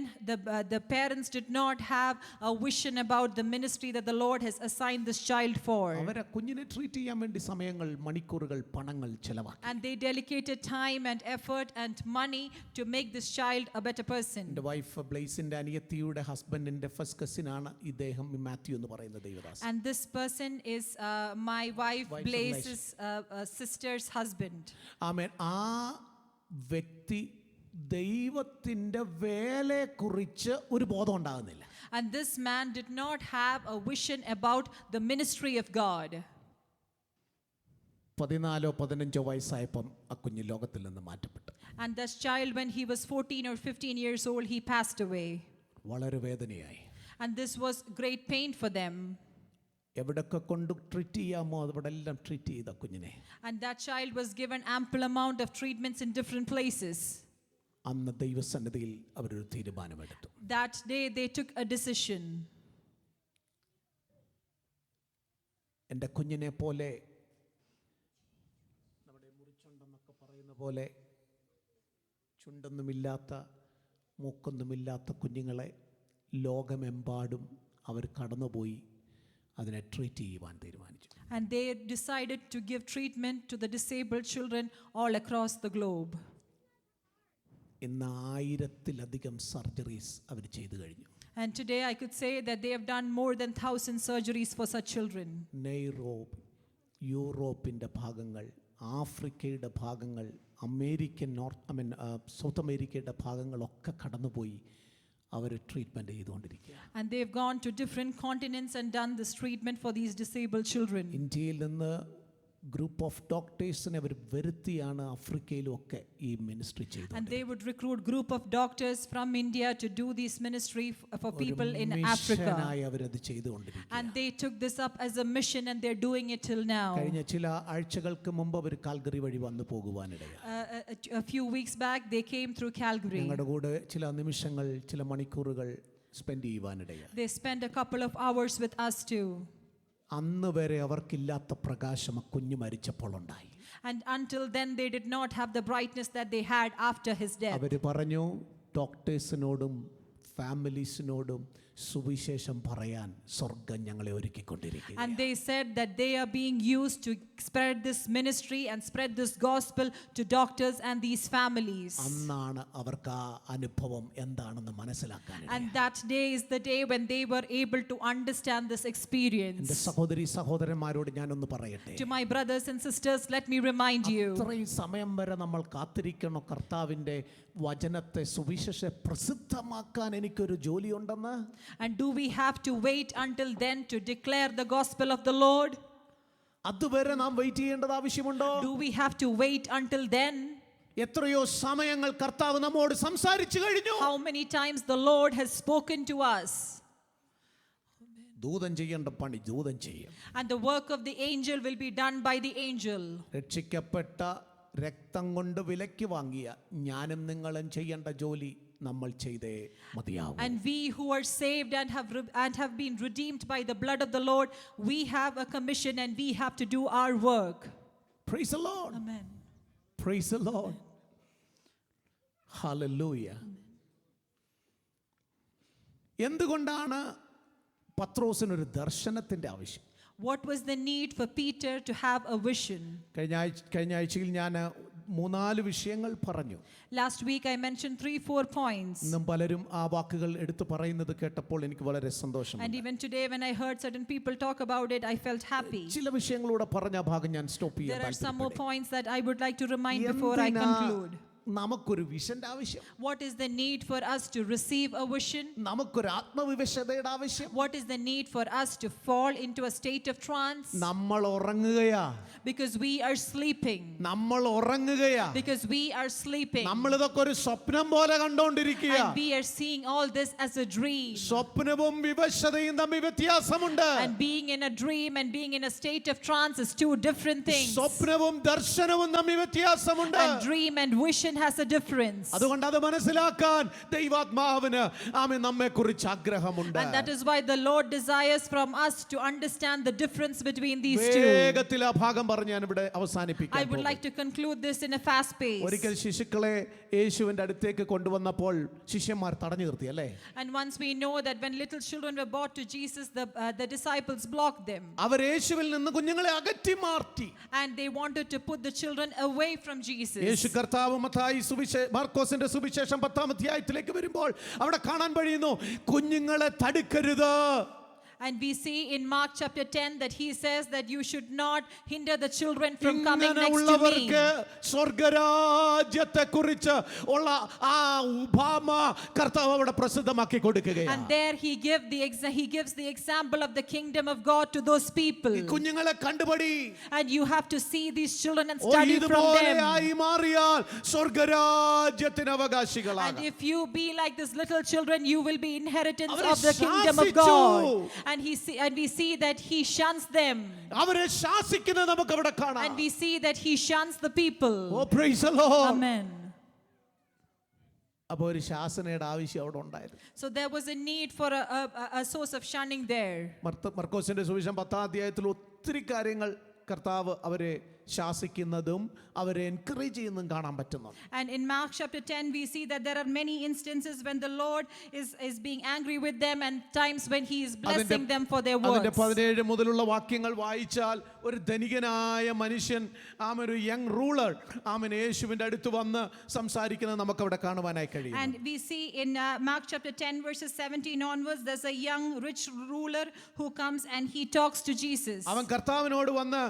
the parents did not have a vision about the ministry that the Lord has assigned this child for. അവരെ കുഞ്ഞിനെ ട്രീറ്റ് ചെയ്യാൻ വേണ്ടി സമയങ്ങൾ, മണിക്കൂറുകൾ, പണങ്ങൾ ചെലവാക്കി. And they dedicated time and effort and money to make this child a better person. എൻ്റെ wife ബ്ലേസിന്റെ അനിയത്തിയുടെ ഹസ്ബൻഡിന്റെ ഫസ്റ്റ് കസിനാണ് ഇദ്ദേഹം, മാത്യു എന്ന് പറയുന്ന ദൈവദാസൻ. And this person is my wife Blaze's sister's husband. ആമേൻ. ആ വ്യക്തി ദൈവത്തിന്റെ വേലയെക്കുറിച്ച് ഒരു ബോധം ഉണ്ടാകുന്നില്ല. And this man did not have a vision about the ministry of God. 14-15 വയസ്സായപ്പം ആ കുഞ്ഞ് ലോകത്തിൽ നിന്ന് മാറ്റപ്പെട്ടു. And this child, when he was 14 or 15 years old, he passed away. വളരെ വേദനയായി. And this was great pain for them. എവിടൊക്കെ കൊണ്ട് treat ചെയ്യാമോ അവിടെ എല്ലാം ട്രീറ്റ് ചെയ്ത കുഞ്ഞിനെ. And that child was given ample amount of treatments in different places. അന്ന് ദൈവസന്നിധിയിൽ അവരൊരു തീരുമാനമെടുത്തു. That day they took a decision. എൻ്റെ കുഞ്ഞിനെ പോലെ, നമ്മുടെ മുറിച്ചുണ്ടെന്നൊക്കെ പറയുന്ന പോലെ, ചുണ്ടൊന്നുമില്ലാത്ത മൂക്കൊന്നുമില്ലാത്ത കുഞ്ഞുങ്ങളെ ലോകമെമ്പാടും അവർ കടന്നുപോയി അതിനെ ട്രീറ്റ് ചെയ്യുവാൻ തീരുമാനിച്ചു. And they decided to give treatment to the disabled children all across the globe. ഇന്ന് 1000-ലധികം സർജറീസ് അവർ ചെയ്തു കഴിഞ്ഞു. And today I could say that they have done more than 1,000 surgeries for such children. Nairobi, യൂറോപ്പിൻ്റെ ഭാഗങ്ങൾ, ആഫ്രിക്കയുടെ ഭാഗങ്ങൾ, south അമേരിക്കയുടെ ഭാഗങ്ങളൊക്കെ കടന്നുപോയി അവർ ട്രീറ്റ്മെൻറ്റ് ചെയ്തുകൊണ്ടിരിക്കുക. And they've gone to different continents and done this treatment for these disabled children. ഇന്ത്യയിൽ നിന്ന് ഗ്രൂപ്പ് ഓഫ് ഡോക്ടേഴ്സിനെ അവർ വരുത്തിയാണ് ആഫ്രിക്കയിലും ഒക്കെ ഈ മിനിസ്ട്രി ചെയ്തത്. And they would recruit group of doctors from India to do this ministry for people in Africa. അവരത് ചെയ്തുകൊണ്ടിരിക്കുക. And they took this up as a mission and they're doing it till now. കഴിഞ്ഞ ചില ആഴ്ചകൾക്ക് മുമ്പ് അവർ Calgary വഴി വന്നു പോകുവാനിടയായി. A few weeks back they came through Calgary. ഞങ്ങളുടെ കൂടെ ചില നിമിഷങ്ങൾ, ചില മണിക്കൂറുകൾ spend ചെയ്യുവാനിടയായി. They spent a couple of hours with us too. അന്ന് വരെ അവർക്കില്ലാത്ത പ്രകാശം കുഞ്ഞു മരിച്ചപ്പോൾ ഉണ്ടായി. And until then they did not have the brightness that they had after his death. അവർ പറഞ്ഞു, ഡോക്ടേഴ്സിനോടും ഫാമിലീസിനോടും സുവിശേഷം പറയാൻ സ്വർഗ്ഗം ഞങ്ങളെ ഒരുക്കിക്കൊണ്ടിരിക്കുക. And they said that they are being used to spread this ministry and spread this gospel to doctors and these families. അന്നാണ് അവർക്ക് ആ അനുഭവം എന്താണെന്ന് മനസ്സിലാക്കാൻ. And that day is the day when they were able to understand this experience. എൻ്റെ സഹോദരി സഹോദരന്മാരോട് ഞാനൊന്ന് പറയട്ടെ. To my brothers and sisters, let me remind you. അത്രയും സമയം വരെ നമ്മൾ കാത്തിരിക്കണം കർത്താവിൻ്റെ വചനത്തെ സുവിശേഷം പ്രസിദ്ധമാക്കാൻ എനിക്കൊരു ജോലിയുണ്ടെന്ന്. And do we have to wait until then to declare the gospel of the Lord? അതുവരെ നാം വെയിറ്റ് ചെയ്യേണ്ടത് ആവശ്യമുണ്ടോ? Do we have to wait until then? എത്രയോ സമയങ്ങൾ കർത്താവ് നമ്മോട് സംസാരിച്ചു കഴിഞ്ഞു. How many times the Lord has spoken to us? ദൂതൻ ചെയ്യേണ്ട പണി ദൂതൻ ചെയ്യും. And the work of the angel will be done by the angel. രക്ഷിക്കപ്പെട്ട രക്തം കൊണ്ട് വിലയ്ക്ക് വാങ്ങിയ ഞാനും നിങ്ങളും ചെയ്യേണ്ട ജോലി നമ്മൾ ചെയ്തേ മതിയാവും. And we who are saved and have been redeemed by the blood of the Lord, we have a commission and we have to do our work. Praise the Lord. Amen. Praise the Lord. Hallelujah. എന്തുകൊണ്ടാണ് പത്രോസിന് ഒരു ദർശനത്തിന്റെ ആവശ്യം? What was the need for Peter to have a vision? കഴിഞ്ഞ ആഴ്ചയിൽ ഞാൻ 3-4 വിഷയങ്ങൾ പറഞ്ഞു. Last week I mentioned 3-4 points. ഇന്നും പലരും ആ വാക്കുകൾ എടുത്തു പറയുന്നത് കേട്ടപ്പോൾ എനിക്ക് വളരെ സന്തോഷം. And even today when I heard certain people talk about it, I felt happy. ചില വിഷയങ്ങളൂടെ പറഞ്ഞ ഭാഗം ഞാൻ സ്റ്റോപ്പ് ചെയ്യാൻ There are some more താല്പര്യപ്പെടുന്നു. points that I would like to remind before I conclude. നമുക്കൊരു വിഷന്റെ ആവശ്യം. What is the need for us to receive a vision? നമുക്കൊരു ആത്മവിവശതയുടെ ആവശ്യം. What is the need for us to fall into a state of trance? നമ്മൾ ഉറങ്ങുകയാ. Because we are sleeping. നമ്മൾ ഉറങ്ങുകയാ. Because we are sleeping. നമ്മൾ ഇതൊക്കെ ഒരു സ്വപ്നം പോലെ കണ്ടുകൊണ്ടിരിക്കുക. And we are seeing all this as a dream. സ്വപ്നവും വിവശതയും തമ്മിൽ വ്യത്യാസമുണ്ട്. And being in a dream and being in a state of trance is two different things. സ്വപ്നവും ദർശനവും തമ്മിൽ വ്യത്യാസമുണ്ട്. And dream and vision has a difference. അതുകൊണ്ട് അത് മനസ്സിലാക്കാൻ ദൈവാത്മാവിന് നമ്മെക്കുറിച്ച് ആഗ്രഹമുണ്ട്. And that is why the Lord desires from us to understand the difference between these two. വേഗത്തിൽ ആ ഭാഗം പറഞ്ഞ് ഞാൻ ഇവിടെ അവസാനിപ്പിക്കാൻ I would like to conclude this in a fast pace. ഒരിക്കൽ ശിശുക്കളെ യേശുവിന്റെ അടുത്തേക്ക് കൊണ്ടുവന്നപ്പോൾ ശിഷ്യന്മാർ തടഞ്ഞു നിർത്തി അല്ലേ? And once we know that when little children were brought to Jesus, the disciples blocked them. അവർ യേശുവിൽ നിന്ന് കുഞ്ഞുങ്ങളെ അകറ്റി മാറ്റി. And they wanted to put the children away from Jesus. യേശു കർത്താവ് മാർക്കോസിന്റെ സുവിശേഷം 10-ാം അധ്യായത്തിലേക്ക് വരുമ്പോൾ അവിടെ കാണാൻ കഴിയുന്നു, കുഞ്ഞുങ്ങളെ തടുക്കരുത്. And we see in Mark chapter 10 that he says that you should not hinder the children from coming next to me. സ്വർഗ്ഗരാജ്യത്തെ കുറിച്ച് ഉള്ള ആ ഉപമ കർത്താവ് അവിടെ പ്രസിദ്ധമാക്കി കൊടുക്കുകയാണ്. And there he gives the example of the kingdom of God to those people. കുഞ്ഞുങ്ങളെ കണ്ടുപടി. And you have to see these children and study from them. ആയി മാറിയാൽ സ്വർഗ്ഗരാജ്യത്തിന് അവകാശികളാണ്. And if you be like these little children, you will be inheritance of the kingdom of God. And we see that he shuns them. അവരെ ശാസിക്കുന്നത് നമുക്ക് അവിടെ കാണാം. And we see that he shuns the people. Oh, praise the Lord. Amen. അപ്പോൾ ഒരു ശാസനയുടെ ആവശ്യം അവിടെ ഉണ്ടായിരുന്നു. So there was a need for a source of shunning there. മർക്കോസിന്റെ സുവിശേഷം 10-ാം അധ്യായത്തിൽ ഒത്തിരി കാര്യങ്ങൾ കർത്താവ് അവരെ ശാസിക്കുന്നതും അവരെ എൻകറേജ് ചെയ്യുന്നതും കാണാൻ പറ്റുന്നു. And in Mark chapter 10, we see that there are many instances when the Lord is being angry with them and times when he is blessing them for their അതിന്റെ words. 17 മുതലുള്ള വാക്യങ്ങൾ വായിച്ചാൽ ഒരു ധനികനായ മനുഷ്യൻ ഒരു യങ് റൂളർ യേശുവിന്റെ അടുത്ത് വന്ന് സംസാരിക്കുന്നത് നമുക്ക് അവിടെ കാണുവാനായി കഴിയും. And we see in Mark chapter 10 verses 17 onwards, there's a young rich ruler who comes and he talks to Jesus. അവൻ കർത്താവിനോട് വന്ന്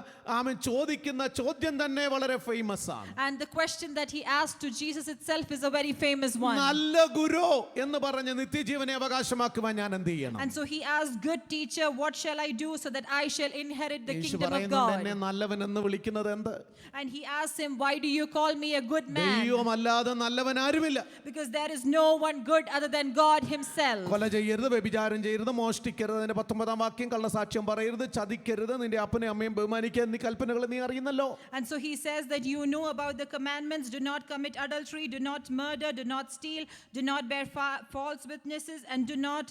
ചോദിക്കുന്ന ചോദ്യം തന്നെ വളരെ ഫേമസ് ആണ്. And the question that he asked to Jesus itself is a very famous one. നല്ല ഗുരു എന്ന് പറഞ്ഞ് നിത്യജീവനെ അവകാശമാക്കുവാൻ ഞാൻ എന്ത് ചെയ്യണം? And so he asked, good teacher, what shall I do so that I shall inherit the Yeshu kingdom of പറയുന്നുണ്ട്, God? എന്നെ നല്ലവൻ എന്ന് വിളിക്കുന്നത് എന്ത്? And he asked him, why do you call me a good man? ദൈവമല്ലാതെ നല്ലവൻ ആരുമില്ല. Because there is no one good other than God himself. കൊല ചെയ്യരുത്, വ്യഭിചാരം ചെയ്യരുത്, മോഷ്ടിക്കരുത്, അതിന്റെ 19 വാക്യം കള്ളസാക്ഷ്യം പറയരുത്, ചതിക്കരുത്, നിന്റെ അപ്പനെയും അമ്മയും ബഹുമാനിക്കുക എന്നീ കൽപ്പനകൾ നീ അറിയുന്നല്ലോ. And so he says that you know about the commandments: do not commit adultery, do not murder, do not steal, do not bear false witnesses, and do not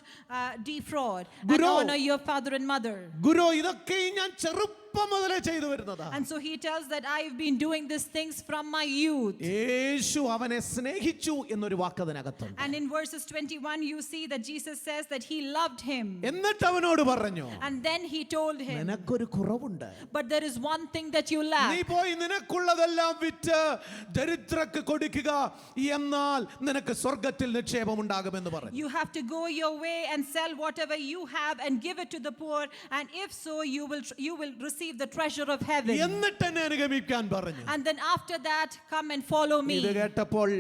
defraud, and honor your father and mother. ഗുരു, ഇതൊക്കെ ഞാൻ ചെറുപ്പം മുതലേ ചെയ്തു വരുന്നതാണ്. And so he tells that I've been doing these things from my youth. യേശു അവനെ സ്നേഹിച്ചു എന്നൊരു വാക്ക് അതിനകത്തുണ്ട്. And in verses 21 you see that Jesus says that he loved him. എന്നിട്ട് അവനോട് പറഞ്ഞു, And then he told him, നിനക്കൊരു കുറവുണ്ട്. but there is one thing that you lack. നീ പോയി നിനക്കുള്ളതെല്ലാം വിറ്റ് ദരിദ്രർക്ക് കൊടുക്കുക, എന്നാൽ നിനക്ക് സ്വർഗ്ഗത്തിൽ നിക്ഷേപം ഉണ്ടാകുമെന്ന് പറഞ്ഞു. You have to go your way and sell whatever you have and give it to the poor, and if so you will receive the treasure of heaven. എന്നിട്ട് എന്നെ അനുഗമിക്കാൻ പറഞ്ഞു. And then after that come and follow me. ഇത് കേട്ടപ്പോൾ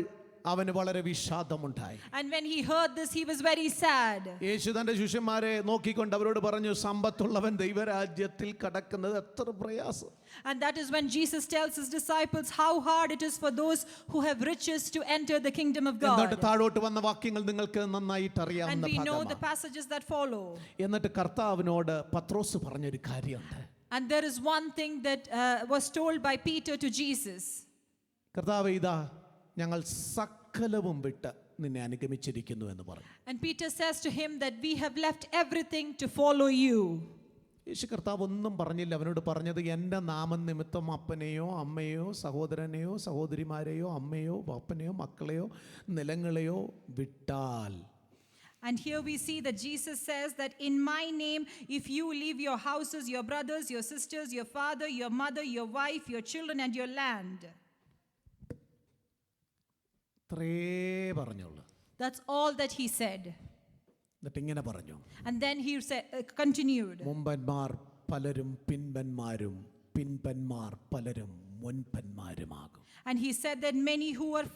അവന് വളരെ വിഷാദമുണ്ടായി. And when he heard this, he was very sad. യേശു തന്റെ ശിഷ്യന്മാരെ നോക്കിക്കൊണ്ട് അവരോട് പറഞ്ഞു, സമ്പത്തുള്ളവൻ ദൈവരാജ്യത്തിൽ കടക്കുന്നത് എത്ര പ്രയാസം. And that is when Jesus tells his disciples how hard it is for those who have riches to enter the kingdom of God. എന്നിട്ട് താഴോട്ട് വന്ന വാക്യങ്ങൾ നിങ്ങൾക്ക് നന്നായിട്ട് അറിയാവുന്ന And we know the ഭാഗമാണ്. passages that follow. എന്നിട്ട് കർത്താവിനോട് പത്രോസ് പറഞ്ഞൊരു കാര്യമുണ്ട്. And there is one thing that was told by Peter to Jesus. കർത്താവേ, ഇതാ ഞങ്ങൾ സകലവും വിട്ട് നിന്നെ അനുഗമിച്ചിരിക്കുന്നു എന്ന് പറഞ്ഞു. And Peter says to him that we have left everything to follow you. യേശു കർത്താവ് ഒന്നും പറഞ്ഞില്ല. അവനോട് പറഞ്ഞത്, എൻ്റെ നാമനിമിത്തം അപ്പനെയോ അമ്മയോ സഹോദരനെയോ സഹോദരിമാരെയോ അമ്മയോ അപ്പനെയോ മക്കളെയോ നിലങ്ങളെയോ വിട്ടാൽ. And here we see that Jesus says that in my name, if you leave your houses, your brothers, your sisters, your father, your mother, your wife, your children, and your land. അത്രേ പറഞ്ഞുള്ളൂ. That's all that he said. എന്നിട്ട് ഇങ്ങനെ പറഞ്ഞു, And then he continued. മുമ്പന്മാർ പലരും പിൻപന്മാരും പിൻപന്മാർ പലരും മുൻപന്മാരുമാകും. And he said that many who are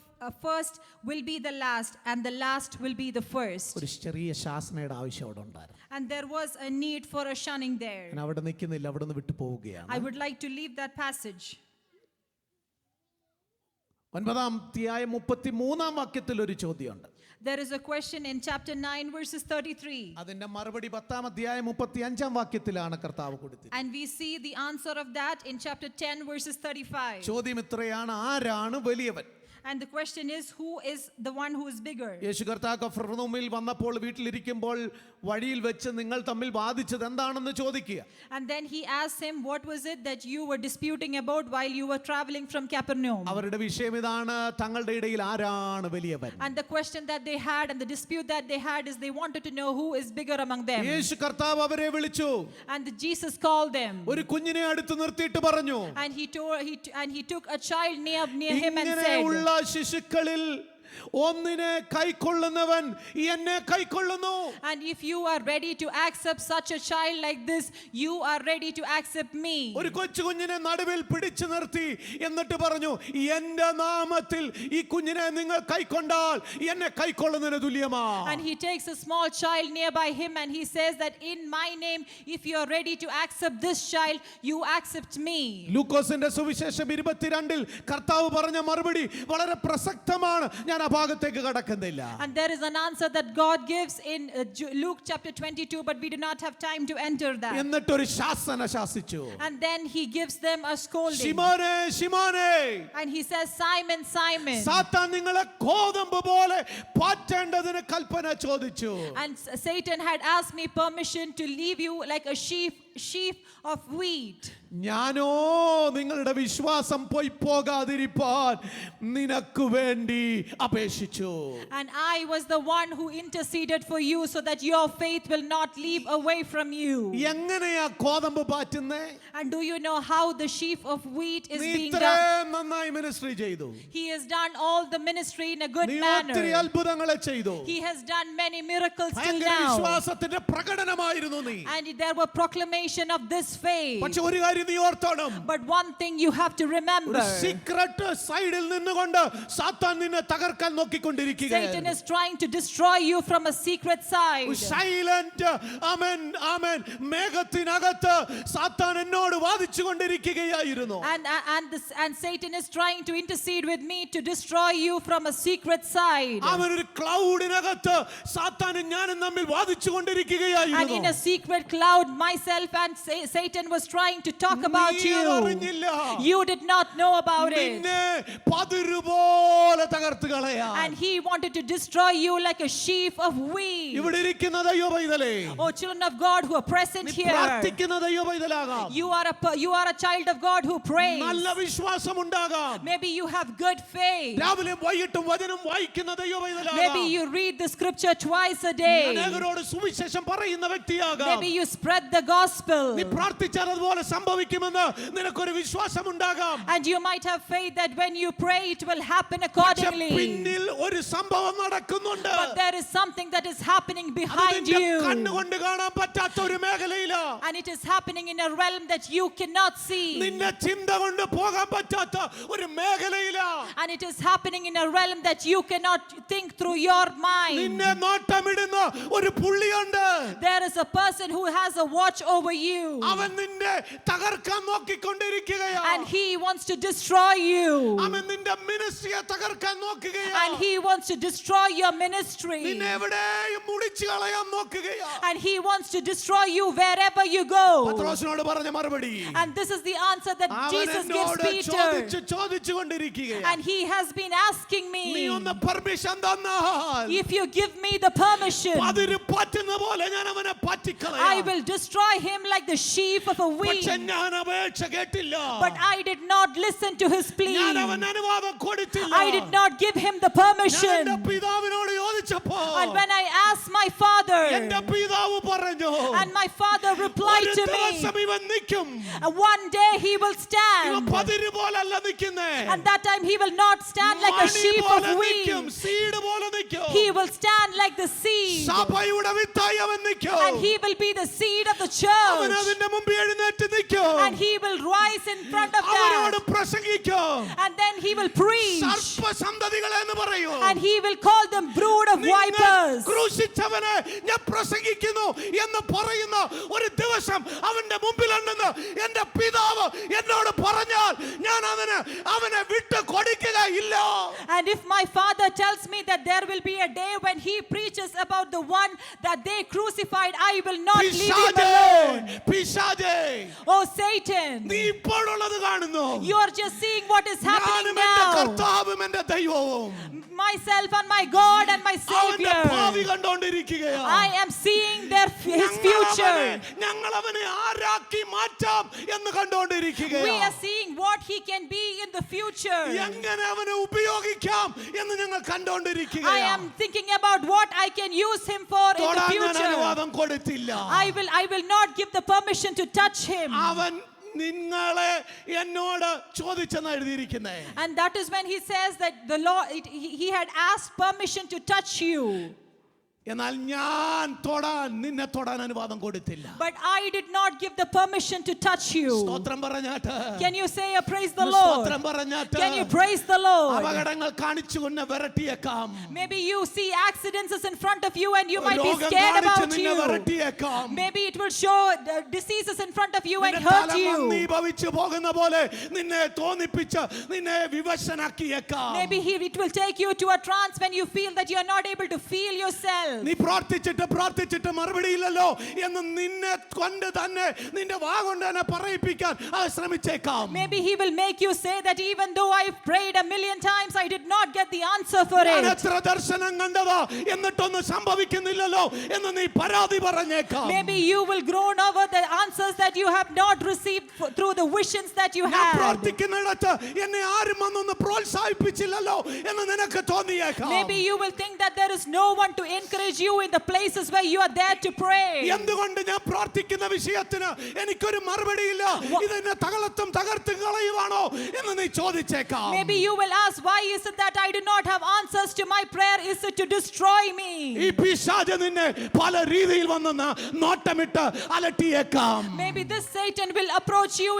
first will be the last, and the last will be the first. ഒരു ചെറിയ ശാസനയുടെ ആവശ്യം അവിടെ ഉണ്ടായിരുന്നു. And there was a need for a shunning there. ഞാൻ അവിടെ നിൽക്കുന്നില്ല, അവിടെ നിന്ന് വിട്ടു പോവുകയാണ്. I would like to leave that passage. 9-ാം അധ്യായം 33-ാം വാക്യത്തിൽ ഒരു ചോദ്യമുണ്ട്. There is a question in chapter 9 verses 33. അതിന്റെ മറുപടി 10-ാം അധ്യായം 35-ാം വാക്യത്തിലാണ് കർത്താവ് കൊടുത്തത്. And we see the answer of that in chapter 10 verses 35. ചോദ്യം ഇത്രയാണ്, ആരാണ് വലിയവൻ? And the question is, who is the one who is bigger? യേശു കർത്താവ് കഫർനഹൂമിൽ വന്നപ്പോൾ വീട്ടിലിരിക്കുമ്പോൾ വഴിയിൽ വെച്ച് നിങ്ങൾ തമ്മിൽ വാദിച്ചത് എന്താണെന്ന് ചോദിക്കുക. And then he asked him, what was it that you were disputing about while you were traveling from Capernaum? അവരുടെ വിഷയം ഇതാണ്, തങ്ങളുടെ ഇടയിൽ ആരാണ് വലിയവൻ? And the question that they had and the dispute that they had is they wanted to know who is bigger among them. യേശു കർത്താവ് അവരെ വിളിച്ചു. And Jesus called them. ഒരു കുഞ്ഞിനെ അടുത്ത് നിർത്തിയിട്ട് പറഞ്ഞു, And he took a child near him and said, ഇങ്ങനെയുള്ള ശിശുക്കളിൽ ഒന്നിനെ കൈക്കൊള്ളുന്നവൻ എന്നെ കൈക്കൊള്ളുന്നു. And if you are ready to accept such a child like this, you are ready to accept me. ഒരു കൊച്ചു കുഞ്ഞിനെ നടുവിൽ പിടിച്ചു നിർത്തി എന്നിട്ട് പറഞ്ഞു, എൻ്റെ നാമത്തിൽ ഈ കുഞ്ഞിനെ നിങ്ങൾ കൈക്കൊണ്ടാൽ എന്നെ കൈക്കൊള്ളുന്നതിന് തുല്യമാണ്. And he takes a small child nearby him and he says that in my name, if you are ready to accept this child, you accept me. ലൂക്കോസിന്റെ സുവിശേഷം 22-ൽ കർത്താവ് പറഞ്ഞ മറുപടി വളരെ പ്രസക്തമാണ്. ഞാൻ ആ ഭാഗത്തേക്ക് കടക്കുന്നില്ല. And there is an answer that God gives in Luke chapter 22, but we do not have time to enter that. എന്നിട്ടൊരു ശാസന ശാസിച്ചു. And then he gives them a scolding. ശിമോനേ, ശിമോനേ, And he says, Simon, Simon. സാത്താൻ നിങ്ങളെ കോതമ്പ് പോലെ പാറ്റേണ്ടതിന് കൽപ്പന ചോദിച്ചു. And Satan had asked me permission to leave you like a sheaf of wheat. ഞാനോ നിങ്ങളുടെ വിശ്വാസം പോയി പോകാതിരിപ്പാൻ നിനക്ക് വേണ്ടി അപേക്ഷിച്ചു. And I was the one who interceded for you so that your faith will not leave away from you. എങ്ങനെയാ കോതമ്പ് പാറ്റുന്നേ? And do you know how the sheaf of wheat is നീ being done? ഇത്രയും നന്നായി ministry ചെയ്തു. He has done all the ministry in a good നീ manner. ഒത്തിരി അത്ഭുതങ്ങളെ ചെയ്തു. He has done many miracles till ഭയങ്കര now. വിശ്വാസത്തിന്റെ പ്രകടനമായിരുന്നു നീ. And there were proclamation of this faith. പക്ഷെ ഒരു കാര്യം നീ ഓർത്തോണം. But one thing you have to remember. Secret സൈഡിൽ നിന്നുകൊണ്ട് സാത്താൻ നിന്നെ തകർക്കാൻ നോക്കിക്കൊണ്ടിരിക്കുകയാണ്. Satan is trying to destroy you from a secret side. Silent ആമേൻ ആമേൻ മേഘത്തിനകത്ത് സാത്താൻ എന്നോട് വാദിച്ചുകൊണ്ടിരിക്കുകയായിരുന്നു. And Satan is trying to intercede with me to destroy you from a secret side. അവൻ ഒരു ക്ലൗഡിനകത്ത് സാത്താനും ഞാനും തമ്മിൽ And in വാദിച്ചുകൊണ്ടിരിക്കുകയായിരുന്നു. a secret cloud, myself and Satan was trying to talk about നീ you. അതറിഞ്ഞില്ല. You did not know about it. നിന്നെ പതിരുപോലെ തകർത്ത് കളയാൻ. And he wanted to destroy you like a sheaf of wheat. ഇവിടെ ഇരിക്കുന്ന ദൈവ പൈതലേ, Oh, children of God who are present നീ here, പ്രാർത്ഥിക്കുന്ന ദൈവ പൈതലാകാം. you are a child of God who prays. നല്ല വിശ്വാസം ഉണ്ടാകാം. Maybe you have good faith. രാവിലെ വൈകിട്ടും വചനം വായിക്കുന്ന ദൈവ പൈതലാകാം. Maybe you read the scripture twice a day. അനേകരോട് സുവിശേഷം പറയുന്ന വ്യക്തിയാകാം. Maybe you spread the gospel. നീ പ്രാർത്ഥിച്ചാൽ അതുപോലെ സംഭവിക്കുമെന്ന് നിനക്കൊരു വിശ്വാസം ഉണ്ടാകാം. And you might have faith that when you pray it will happen പക്ഷേ accordingly. പിന്നിൽ ഒരു സംഭവം നടക്കുന്നുണ്ട്. But there is something that is happening അത് behind നിന്റെ you. കണ്ണുകൊണ്ട് കാണാൻ പറ്റാത്ത ഒരു മേഖലയിലാ. And it is happening in a realm that you cannot see. നിന്നെ ചിന്ത കൊണ്ട് പോകാൻ പറ്റാത്ത ഒരു മേഖലയിലാ. And it is happening in a realm that you cannot think through your mind. നിന്നെ നോട്ടമിടുന്ന ഒരു പുള്ളിയുണ്ട്. There is a person who has a watch over you. അവൻ നിന്നെ തകർക്കാൻ നോക്കിക്കൊണ്ടിരിക്കുകയാ. And he wants to destroy you. അവൻ നിന്റെ മിനിസ്ട്രിയെ തകർക്കാൻ നോക്കുകയാ. And he wants to destroy your ministry. നിന്നെ എവിടെയും മുടിച്ചു കളയാൻ നോക്കുകയാ. And he wants to destroy you wherever you go. പത്രോസിനോട് പറഞ്ഞ മറുപടി, And this is the answer that അവൻ Jesus gives എന്നോട് Peter. ചോദിച്ചുകൊണ്ടിരിക്കുകയാ. And he has been asking നീ me, ഒന്ന് പെർമിഷൻ തന്നാൽ if you give me the permission, പതിര് പറ്റുന്ന പോലെ ഞാൻ അവനെ I പറ്റിക്കളയാം. will destroy him like the sheaf of a wheat. പക്ഷെ ഞാൻ അപേക്ഷ കേട്ടില്ല. But I did not listen to his plea. ഞാൻ അവൻ അനുവാദം കൊടുത്തില്ല. I did not give him the ഞാൻ permission. എൻ്റെ പിതാവിനോട് ചോദിച്ചപ്പോ And when I asked my father, എൻ്റെ പിതാവ് പറഞ്ഞു, and my father replied ഒരു to me, ദിവസം ഇവൻ നിൽക്കും. one day he will ഇവൻ stand. പതിര് പോലല്ല നിൽക്കുന്നേ. And that time he will not stand like a money sheaf of പോലെ നിൽക്കും, wheat. സീഡ് പോലെ നിൽക്കും. He will stand like the seed. സഭയുടെ വിത്തായി അവൻ നിൽക്കും. And he will be the seed of the അവൻ church. അതിന്റെ മുമ്പിൽ എഴുന്നേറ്റ് നിൽക്കും. And he will rise in front of അവനോട് that. പ്രസംഗിക്കും. And then he will preach. സർപ്പസന്തതികളെ എന്ന് പറയൂ. And he will call them brood of നിങ്ങൾ vipers. ക്രൂശിച്ചവനെ ഞാൻ പ്രസംഗിക്കുന്നു എന്ന് പറയുന്ന ഒരു ദിവസം അവന്റെ മുമ്പിലുണ്ടെന്ന് എന്റെ പിതാവ് എന്നോട് പറഞ്ഞാൽ ഞാൻ അവനെ വിട്ട് കൊടുക്കുകയില്ല. And if my father tells me that there will be a day when he preaches about the one that they crucified, I will not leave him alone. പിശാചേ, Oh Satan, നീ ഇപ്പോഴുള്ളത് കാണുന്നു. you are just seeing what is happening ഞാനും എന്റെ now. കർത്താവും എന്റെ ദൈവവും Myself and my God and my അവന്റെ ഭാവി Savior. കണ്ടുകൊണ്ടിരിക്കുകയാണ്. I am seeing his future. ഞങ്ങൾ അവനെ ആരാക്കി മാറ്റാം എന്ന് കണ്ടുകൊണ്ടിരിക്കുകയാണ്. We are seeing what he can be in the future. എങ്ങനെ അവനെ ഉപയോഗിക്കാം എന്ന് ഞങ്ങൾ I കണ്ടുകൊണ്ടിരിക്കുകയാണ്. am thinking about what I can use him for in the തൊടാൻ ഞാൻ future. അനുവാദം കൊടുത്തില്ല. I will not give the permission to touch him. അവൻ നിങ്ങളെ എന്നോട് ചോദിച്ചെന്ന് എഴുതിയിരിക്കുന്നേ. And that is when he says that the Lord, he had asked permission to touch you. എന്നാൽ ഞാൻ നിന്നെ തൊടാൻ അനുവാദം കൊടുത്തില്ല. But I did not give the permission to touch you. സ്തോത്രം പറഞ്ഞാട്ട്. Can you say a praise the Lord? സ്തോത്രം പറഞ്ഞാട്ട്. Can you praise the Lord? അപകടങ്ങൾ കാണിച്ചുകൊണ്ട് വിരട്ടിയേക്കാം. Maybe you see accidents in front of you and you might be രോഗം scared കാണിച്ച് about നിന്നെ you. വിരട്ടിയേക്കാം. Maybe it will show diseases in front of you and നിന്റെ hurt തല you. മന്ദീഭവിച്ച് പോകുന്ന പോലെ നിന്നെ തോന്നിപ്പിച്ച് നിന്നെ വിവശനാക്കിയേക്കാം. Maybe it will take you to a trance when you feel that you are not able to feel yourself. yourself. നീ പ്രാർത്ഥിച്ചിട്ട് മറുപടിയില്ലല്ലോ എന്ന് നിന്നെ കൊണ്ട് തന്നെ നിന്റെ വാ കൊണ്ട് തന്നെ പറയിപ്പിക്കാൻ ശ്രമിച്ചേക്കാം. Maybe he will make you say that even though I've prayed 1,000,000 times, I did not get the answer for ഞാൻ it. എത്ര ദർശനം കണ്ടതാ എന്നിട്ടൊന്നും സംഭവിക്കുന്നില്ലല്ലോ എന്ന് നീ പരാതി പറഞ്ഞേക്കാം. Maybe you will groan over the answers that you have not received through the visions that you ഞാൻ had. പ്രാർത്ഥിക്കുന്നിടത്ത് എന്നെ ആരും വന്നൊന്ന് പ്രോത്സാഹിപ്പിച്ചില്ലല്ലോ എന്ന് നിനക്ക് തോന്നിയേക്കാം. Maybe you will think that there is no one to encourage you in the places where you are there to pray. എന്തുകൊണ്ട് ഞാൻ പ്രാർത്ഥിക്കുന്ന വിഷയത്തിന് എനിക്കൊരു മറുപടിയില്ല, ഇതെന്നെ തകർത്തും കളയുവാണോ എന്ന് നീ ചോദിച്ചേക്കാം. Maybe you will ask, why is it that I do not have answers to my prayer? Is it to destroy me? ഈ പിശാച് നിന്നെ പല രീതിയിൽ വന്നെന്ന് നോട്ടമിട്ട് അലട്ടിയേക്കാം. Maybe this Satan will approach you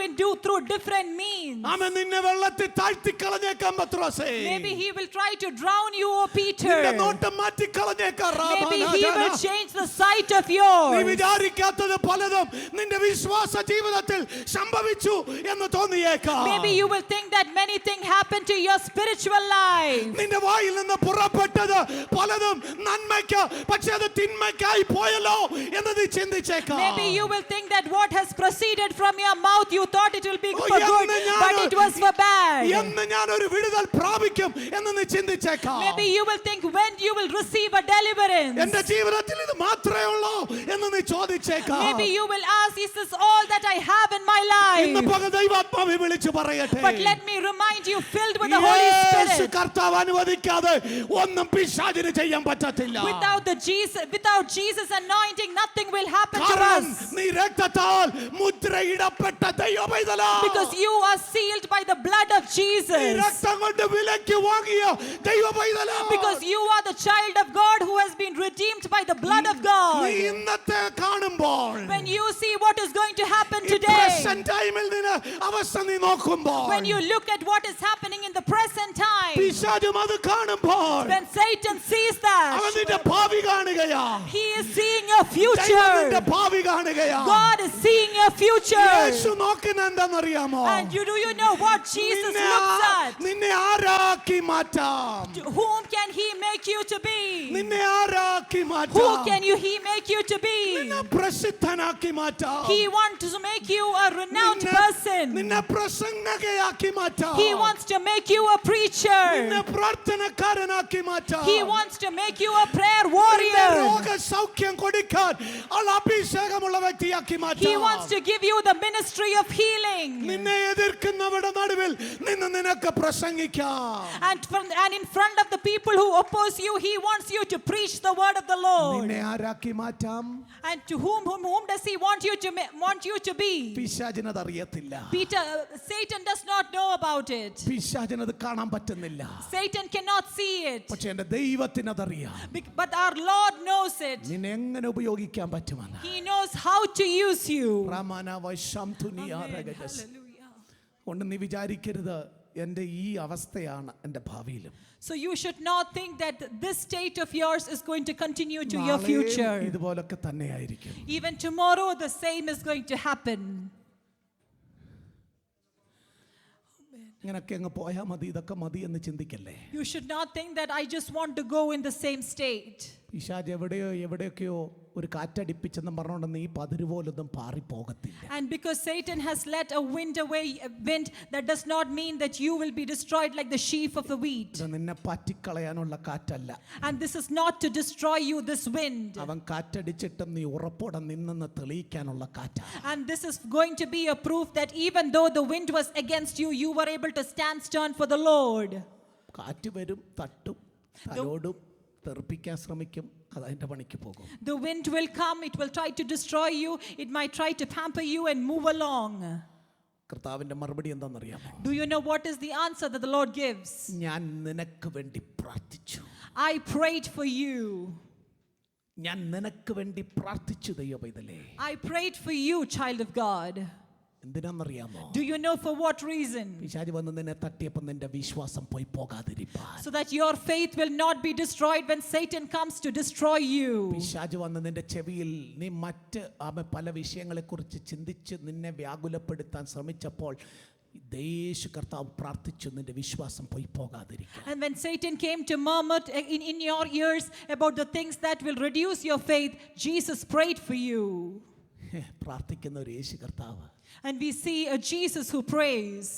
through different means. അവൻ നിന്നെ വെള്ളത്തിൽ താഴ്ത്തിക്കളഞ്ഞേക്കാം പത്രോസേ. Maybe he will try to drown you, O Peter. നിന്റെ നോട്ടം മാറ്റിക്കളഞ്ഞേക്കാം. Maybe he will change the sight of നീ yours. വിചാരിക്കാത്തത് പലതും നിന്റെ വിശ്വാസ ജീവിതത്തിൽ സംഭവിച്ചു എന്ന് തോന്നിയേക്കാം. Maybe you will think that many things happen to your spiritual life. നിന്റെ വായിൽ നിന്ന് പുറപ്പെട്ടത് പലതും നന്മയ്ക്ക്, പക്ഷേ അത് തിന്മയ്ക്കായി പോയല്ലോ എന്ന് നീ ചിന്തിച്ചേക്കാം. Maybe you will think that what has proceeded from your mouth, you thought it will be Oh, for good, yenna but it was for bad. എന്ന് ഞാൻ ഒരു വിടുതൽ പ്രാപിക്കും എന്ന് നീ ചിന്തിച്ചേക്കാം. Maybe you will think when you will receive a deliverance. എന്റെ ജീവിതത്തിൽ ഇത് മാത്രമേ ഉള്ളൂ എന്ന് നീ ചോദിച്ചേക്കാം. Maybe you will ask, is this all that I have in my ഇന്ന് life? പകൽ ദൈവാത്മാവെ വിളിച്ചു പറയട്ടെ. But let me remind you, filled with the Holy Yeshu Spirit. കർത്താവ് അനുവദിക്കാതെ ഒന്നും പിശാചിന് ചെയ്യാൻ പറ്റത്തില്ല. Without Jesus anointing, nothing will happen to കാരണം us. നീ രക്തത്താൽ മുദ്രയിടപ്പെട്ട ദൈവപൈതലാ. Because you are sealed by the blood of നീ Jesus. രക്തം കൊണ്ട് വിലയ്ക്ക് വാങ്ങിയ ദൈവപൈതലാ. Because you are the child of God who has been redeemed by the blood of നീ God. ഇന്നത്തെ കാണുമ്പോൾ, When you see what is going to happen ഈ today, present ടൈമിൽ നിന്നെ അവസ്ഥ നീ നോക്കുമ്പോൾ, when you look at what is happening in the present time, പിശാചും അത് കാണുമ്പോൾ when Satan sees അവൻ that, നിന്റെ ഭാവി കാണുകയാ. he is seeing your ദൈവം നിന്റെ future. ഭാവി കാണുകയാ. God is seeing your future. യേശു നോക്കുന്ന എന്താണെന്നറിയാമോ? And do you know what Jesus looks at? നിന്നെ ആരാക്കി മാറ്റാം. Whom can he make you to be? നിന്നെ ആരാക്കി Who മാറ്റാം. can he make you to be? നിന്നെ പ്രസിദ്ധനാക്കി മാറ്റാം. He wants to make you a renowned person. നിന്നെ പ്രസംഗകയാക്കി മാറ്റാം. He wants to make you a preacher. നിന്നെ പ്രാർത്ഥനക്കാരനാക്കി മാറ്റാം. He wants to make you a prayer നിന്നെ warrior. രോഗസൗഖ്യം കൊടുക്കാൻ ഉള്ള അഭിഷേകമുള്ള വ്യക്തിയാക്കി He മാറ്റാം. wants to give you the ministry of healing. നിന്നെ എതിർക്കുന്നവരുടെ നടുവിൽ നിന്ന് നിനക്ക് പ്രസംഗിക്കാം. And in front of the people who oppose you, he wants you to preach the word of the Lord. നിന്നെ ആരാക്കി മാറ്റാം. And to whom does he want you to be? പിശാചിനത് അറിയത്തില്ല. Satan does not know about it. പിശാചിനത് കാണാൻ പറ്റുന്നില്ല. Satan cannot see it. പക്ഷെ എന്റെ ദൈവത്തിനതറിയാം. But our Lord knows it. നിന്നെ എങ്ങനെ ഉപയോഗിക്കാൻ പറ്റുമെന്ന്. He knows how to use you. Hallelujah. കൊണ്ട് നീ വിചാരിക്കരുത് എൻ്റെ ഈ അവസ്ഥയാണ് എൻ്റെ ഭാവിയിലും. So you should not think that this state of yours is going to continue to your future. ഇതുപോലൊക്കെ തന്നെയായിരിക്കും. Even tomorrow the same is going to happen. ഇങ്ങനൊക്കെ അങ്ങ് പോയാൽ മതി, ഇതൊക്കെ മതി എന്ന് ചിന്തിക്കല്ലേ. You should not think that I just want to go in the same state. പിശാച് എവിടെയൊക്കെയോ ഒരു കാറ്റടിപ്പിച്ചെന്നും പറഞ്ഞുകൊണ്ട് നീ പതിരുപോലൊന്നും പാറിപ്പോകത്തില്ല. And because Satan has let a wind, that does not mean that you will be destroyed like the sheaf of the wheat. ഇത് നിന്നെ പറ്റിക്കളയാനുള്ള കാറ്റല്ല. And this is not to destroy you, this wind. അവൻ കാറ്റടിച്ചിട്ടും നീ ഉറപ്പോടെ നിന്നെന്ന് തെളിയിക്കാനുള്ള കാറ്റാണ്. And this is going to be a proof that even though the wind was against you, you were able to stand stern for the Lord. കാറ്റ് വരും, തട്ടും, തലോടും, തെറിപ്പിക്കാൻ ശ്രമിക്കും, അതതിൻ്റെ പണിക്ക് പോകും. The wind will come, it will try to destroy you, it might try to pamper you and move along. കർത്താവിൻ്റെ മറുപടി എന്താണെന്നറിയാമോ? Do you know what is the answer that the Lord gives? ഞാൻ നിനക്ക് വേണ്ടി പ്രാർത്ഥിച്ചു. I prayed for you. ഞാൻ നിനക്ക് വേണ്ടി പ്രാർത്ഥിച്ചു ദൈവപൈതലേ. I prayed for you, child of God. എന്തിനാണെന്നറിയാമോ? Do you know for what reason? പിശാച് വന്ന് നിന്നെ തട്ടിയപ്പോൾ നിന്റെ വിശ്വാസം പോയി പോകാതിരിപ്പാൻ. So that your faith will not be destroyed when Satan comes to destroy you. പിശാച് വന്ന് നിന്റെ ചെവിയിൽ നീ മറ്റ് പല വിഷയങ്ങളെക്കുറിച്ച് ചിന്തിച്ച് നിന്നെ വ്യാകുലപ്പെടുത്താൻ ശ്രമിച്ചപ്പോൾ ദേശ കർത്താവ് പ്രാർത്ഥിച്ചു നിന്റെ വിശ്വാസം പോയി പോകാതിരിക്കുക. And when Satan came to murmur in your ears about the things that will reduce your faith, Jesus prayed for you. പ്രാർത്ഥിക്കുന്ന ഒരു യേശു കർത്താവ്, And we see a Jesus who prays.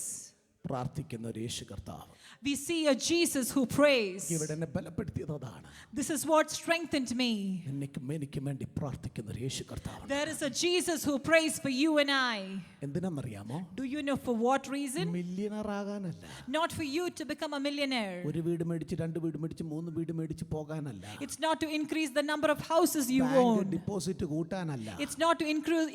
പ്രാർത്ഥിക്കുന്ന ഒരു യേശു കർത്താവ്. We see a Jesus who prays. ഇവിടെ എന്നെ ബലപ്പെടുത്തിയത് അതാണ്. This is what strengthened me. എനിക്കും വേണ്ടി പ്രാർത്ഥിക്കുന്ന ഒരു യേശു കർത്താവ്. There is a Jesus who prays for you and I. എന്തിനാണെന്നറിയാമോ? Do you know for what reason? Millionaire ആകാനല്ല. Not for you to become a millionaire. ഒരു വീട് മേടിച്ച് 2 വീട് മേടിച്ച് 3 വീട് മേടിച്ച് പോകാനല്ല. It's not to increase the number of houses you own. Deposit കൂട്ടാനല്ല. It's not to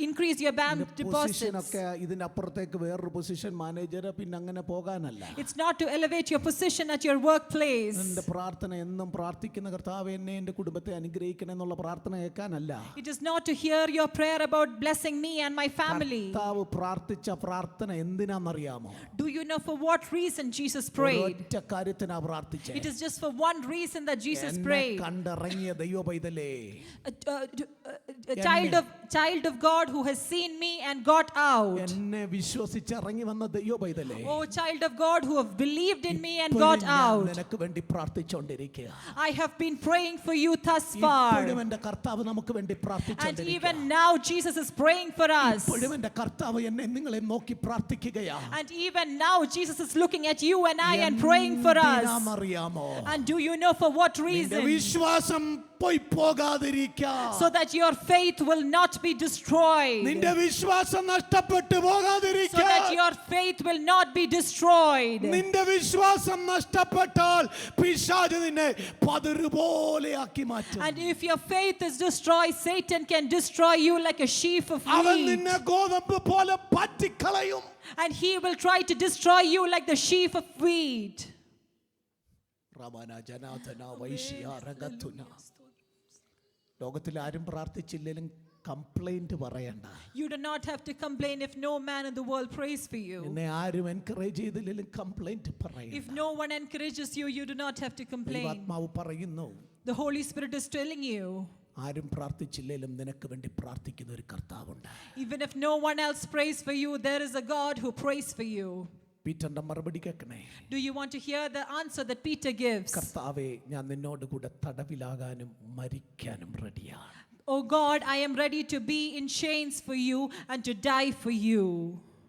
increase your bank deposits. ഒക്കെ ഇതിനപ്പുറത്തേക്ക് വേറൊരു പൊസിഷൻ മാനേജർ പിന്നെ അങ്ങനെ പോകാനല്ല. It's not to elevate your position at your workplace. എൻ്റെ പ്രാർത്ഥന എന്നും പ്രാർത്ഥിക്കുന്ന കർത്താവേ എന്നെ എൻ്റെ കുടുംബത്തെ അനുഗ്രഹിക്കണേ എന്നുള്ള പ്രാർത്ഥന കേൾക്കാനല്ല. It is not to hear your prayer about blessing me and my family. കർത്താവ് പ്രാർത്ഥിച്ച പ്രാർത്ഥന എന്തിനാണെന്നറിയാമോ? Do you know for what reason Jesus prayed? ഒറ്റ കാര്യത്തിനാ പ്രാർത്ഥിച്ചേ. It is just for one reason that Jesus prayed. കണ്ടിറങ്ങിയ ദൈവ പൈതലേ, A child of God who has seen me and got out. എന്നെ വിശ്വസിച്ച് ഇറങ്ങി വന്ന ദൈവ പൈതലേ, Oh child of God who have believed in me and got out. നിനക്ക് വേണ്ടി പ്രാർത്ഥിച്ചുകൊണ്ടിരിക്കുക. I have been praying for you thus far. ഇപ്പോഴും എൻ്റെ കർത്താവ് നമുക്ക് വേണ്ടി And പ്രാർത്ഥിച്ചുകൊണ്ടിരിക്കുക. even now Jesus is praying for us. ഇപ്പോഴും എൻ്റെ കർത്താവ് എന്നെ നിങ്ങളെ നോക്കി പ്രാർത്ഥിക്കുകയാ. And even now Jesus is looking at you and I and praying for us. എന്തിനാണെന്നറിയാമോ? And do you know for what നിന്റെ reason? വിശ്വാസം പോയി പോകാതിരിക്കുക. So that your faith will not be destroyed. നിന്റെ വിശ്വാസം നഷ്ടപ്പെട്ടു So പോകാതിരിക്കുക. that your faith will not be destroyed. നിന്റെ വിശ്വാസം നഷ്ടപ്പെട്ടാൽ പിശാച് നിന്നെ പതിരുപോലെ ആക്കി മാറ്റും. And if your faith is destroyed, Satan can destroy you like a sheaf of അവൻ wheat. നിന്നെ ഗോതമ്പ് പോലെ പറ്റിക്കളയും. And he will try to destroy you like the sheaf of wheat. റബന ജനാതന വൈശ്യ രഗതുന. ലോകത്തിൽ ആരും പ്രാർത്ഥിച്ചില്ലെങ്കിലും കംപ്ലൈന്റ് പറയണ്ട. You do not have to complain if no man in the world prays for you. എന്നെ ആരും encourage ചെയ്തില്ലെങ്കിലും കംപ്ലൈന്റ് പറയണ്ട. If no one encourages you, you do not have to complain. ആത്മാവ് പറയുന്നു, The Holy Spirit is telling you, ആരും പ്രാർത്ഥിച്ചില്ലെങ്കിലും നിനക്ക് വേണ്ടി പ്രാർത്ഥിക്കുന്ന ഒരു കർത്താവുണ്ട്. even if no one else prays for you, there is a God who prays for you. പീറ്ററിന്റെ മറുപടി കേൾക്കണേ. Do you want to hear the answer that Peter gives? കർത്താവേ, ഞാൻ നിന്നോട് കൂടെ തടവിലാകാനും മരിക്കാനും റെഡിയാണ്. Oh God, I am ready to be in chains for you and to die for you.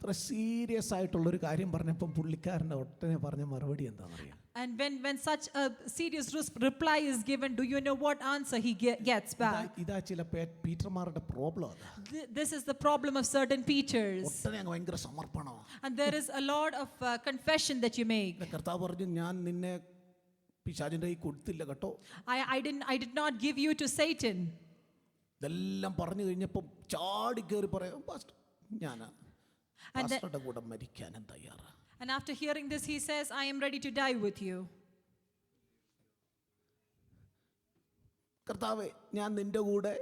അത്ര serious ആയിട്ടുള്ള ഒരു കാര്യം പറഞ്ഞപ്പോൾ പുള്ളിക്കാരൻ്റെ ഒട്ടനെ പറഞ്ഞ മറുപടി എന്താണെന്നറിയാം? And when such a serious reply is given, do you know what answer he gets back? ഇതാ ചില പീറ്റർമാരുടെ problem. This is the problem of certain Peters. ഒട്ടനെ അങ്ങ് ഭയങ്കര സമർപ്പണോ. And there is a lot of confession that you make. കർത്താവ് പറഞ്ഞു, ഞാൻ നിന്നെ പിശാചിന്റെ കയ്യിൽ കൊടുത്തില്ല കേട്ടോ. I did not give you to Satan. ഇതെല്ലാം പറഞ്ഞു കഴിഞ്ഞപ്പോൾ ചാടി കയറി പറയാം, പാസ്റ്റർ ഞാൻ പാസ്റ്ററുടെ കൂടെ മരിക്കാനും തയ്യാറാണ്. And after hearing this, he says, I am ready to die with you. കർത്താവേ, ഞാൻ നിന്റെ കൂടെ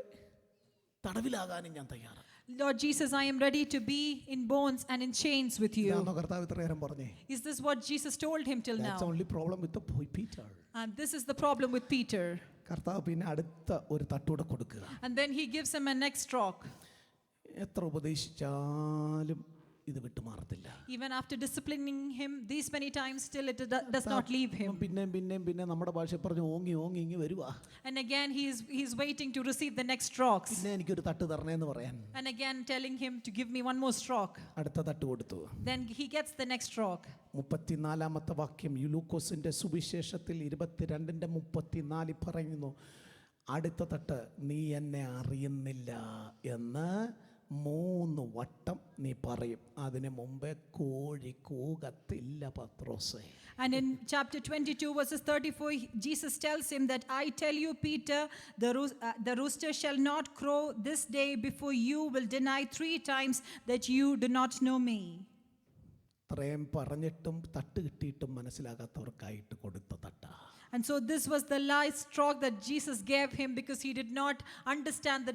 തടവിലാകാനും ഞാൻ തയ്യാറാണ്. Lord Jesus, I am ready to be in bonds and in chains with you. ഇതാണോ കർത്താവ് ഇത്ര നേരം പറഞ്ഞേ? Is this what Jesus told him till That's the now? only problem with the boy Peter. And this is the problem with Peter. കർത്താവ് പിന്നെ അടുത്ത ഒരു തട്ടൂടെ കൊടുക്കുക. And then he gives him a next stroke. എത്ര ഉപദേശിച്ചാലും ഇത് വിട്ടുമാറത്തില്ല. Even after disciplining him these many times, still it does not leave him. പിന്നെ നമ്മുടെ ഭാഷ പറഞ്ഞു ഓങ്ങി ഇങ്ങി വരുവാ. And again he is waiting to receive the next strokes. പിന്നെ എനിക്കൊരു തട്ട് തരണേന്ന് പറയാൻ. And again telling him to give me one more stroke. അടുത്ത തട്ട് കൊടുത്തു. Then he gets the next stroke. 34-ാമത്തെ വാക്യം ലൂക്കോസിന്റെ സുവിശേഷത്തിൽ 22:34 പറയുന്നു, അടുത്ത തട്ട് നീ എന്നെ അറിയുന്നില്ല എന്ന് 3 വട്ടം നീ പറയും, അതിന് മുമ്പേ കോഴി കൂകത്തില്ല പത്രോസേ. And in chapter 22 verses 34, Jesus tells him that I tell you, Peter, the rooster shall not crow this day before you will deny 3 times that you do not know me. ഇത്രയും പറഞ്ഞിട്ടും തട്ട് കിട്ടിയിട്ടും മനസ്സിലാകാത്തവർക്കായിട്ട് കൊടുത്ത തട്ട. And so this was the last stroke that Jesus gave him because he did not understand the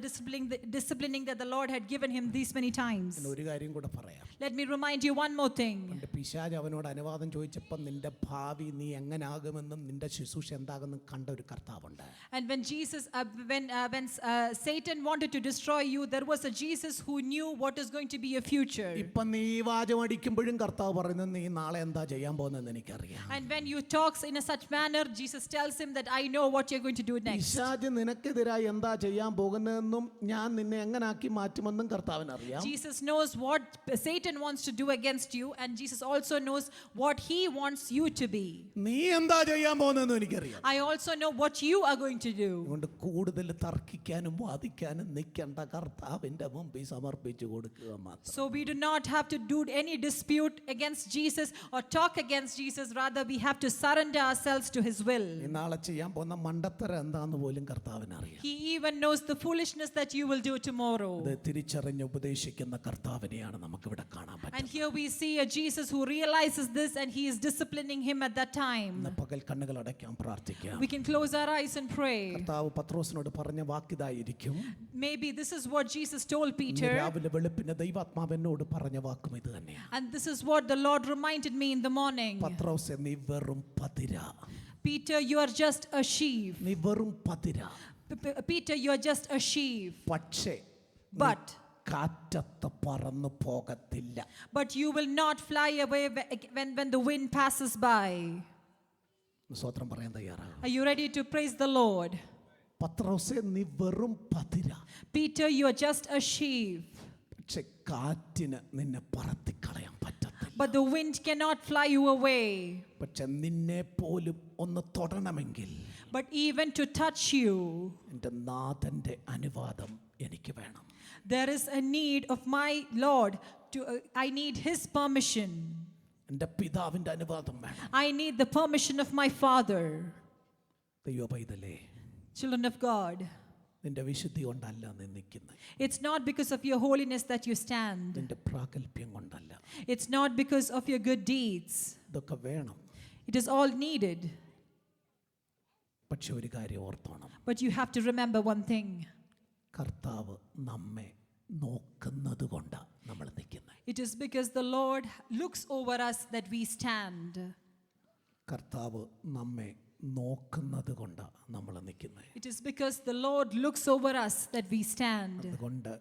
disciplining that the Lord had given him these many times. ഞാൻ ഒരു കാര്യം കൂടെ പറയാം. Let me remind you one more thing. പണ്ട് പിശാച് അവനോട് അനുവാദം ചോദിച്ചപ്പോൾ നിന്റെ ഭാവി നീ എങ്ങനാകുമെന്നും നിന്റെ ശുശ്രൂഷ എന്താകുമെന്നും കണ്ട ഒരു കർത്താവുണ്ട്. And when Satan wanted to destroy you, there was a Jesus who knew what is going to be your future. ഇപ്പം നീ വാചകം അടിക്കുമ്പോഴും കർത്താവ് പറയുന്നത് നീ നാളെ എന്താ ചെയ്യാൻ പോകുന്നതെന്ന് എനിക്കറിയാം. And when you talk in a such manner, Jesus tells him that I know what you're going to do next. പിശാച് നിനക്കെതിരായി എന്താ ചെയ്യാൻ പോകുന്നതെന്നും ഞാൻ നിന്നെ എങ്ങനാക്കി മാറ്റുമെന്നും കർത്താവിന് അറിയാം. Jesus knows what Satan wants to do against you, and Jesus also knows what he wants you to be. നീ എന്താ ചെയ്യാൻ പോകുന്നതെന്നും എനിക്കറിയാം. I also know what you are going to do. അതുകൊണ്ട് കൂടുതൽ തർക്കിക്കാനും വാദിക്കാനും നിൽക്കേണ്ട, കർത്താവിന്റെ മുമ്പിൽ സമർപ്പിച്ചു കൊടുക്കുക മാത്രം. So we do not have to do any dispute against Jesus or talk against Jesus. Rather, we have to surrender ourselves to his will. നീ നാളെ ചെയ്യാൻ പോകുന്ന മണ്ടത്തരം എന്താന്ന് പോലും കർത്താവിന് അറിയാം. He even knows the foolishness that you will do tomorrow. ഇത് തിരിച്ചറിഞ്ഞ് ഉപദേശിക്കുന്ന കർത്താവിനെയാണ് നമുക്കിവിടെ കാണാൻ And പറ്റുന്നത്. here we see a Jesus who realizes this and he is disciplining him at that time. ഇന്ന് പകൽ കണ്ണുകൾ അടയ്ക്കാൻ പ്രാർത്ഥിക്കാം. We can close our eyes and pray. കർത്താവ് പത്രോസിനോട് പറഞ്ഞ വാക്കിതായിരിക്കും. Maybe this is what Jesus told ഇന്ന് Peter. രാവിലെ വെളുപ്പിന് ദൈവാത്മാവ് എന്നോട് പറഞ്ഞ വാക്കും ഇത് തന്നെയാണ്. And this is what the Lord reminded me in the morning. പത്രോസേ, നീ വെറും പതിര. Peter, you are just a sheaf. നീ വെറും പതിര. Peter, you are just a sheaf. പക്ഷേ But കാറ്റത്ത് പറന്നു പോകത്തില്ല. But you will not fly away when the wind passes by. സ്വത്രം പറയാൻ തയ്യാറാകും. Are you ready to praise the Lord? പത്രോസേ, നീ വെറും പതിര. Peter, you are just a sheaf. പക്ഷെ കാറ്റിന് നിന്നെ പറത്തിക്കളയാൻ പറ്റത്തില്ല. But the wind cannot fly you away. പക്ഷെ നിന്നെ പോലും ഒന്ന് തൊടണമെങ്കിൽ But even to touch you, എൻ്റെ നാഥൻ്റെ അനുവാദം എനിക്ക് വേണം. there is a need of my Lord. I need his permission. എൻ്റെ പിതാവിൻ്റെ അനുവാദം വേണം. I need the permission of my Father. ദൈവ പൈതലേ, Children of God, നിന്റെ വിശുദ്ധി കൊണ്ടല്ല നീ നിൽക്കുന്നത്. it's not because of your holiness that you stand. നിന്റെ പ്രാഗൽഭ്യം കൊണ്ടല്ല. It's not because of your good deeds. ഇതൊക്കെ വേണം. It is all needed. പക്ഷെ ഒരു കാര്യം ഓർത്തോണം. But you have to remember one thing. കർത്താവ് നമ്മെ നോക്കുന്നത് കൊണ്ടാണ് നമ്മൾ നിൽക്കുന്നത്. It is because the Lord looks over us that we stand. കർത്താവ് നമ്മെ നോക്കുന്നത് കൊണ്ടാണ് നമ്മൾ നിൽക്കുന്നത്. It is because the Lord looks over us that we stand. അതുകൊണ്ട്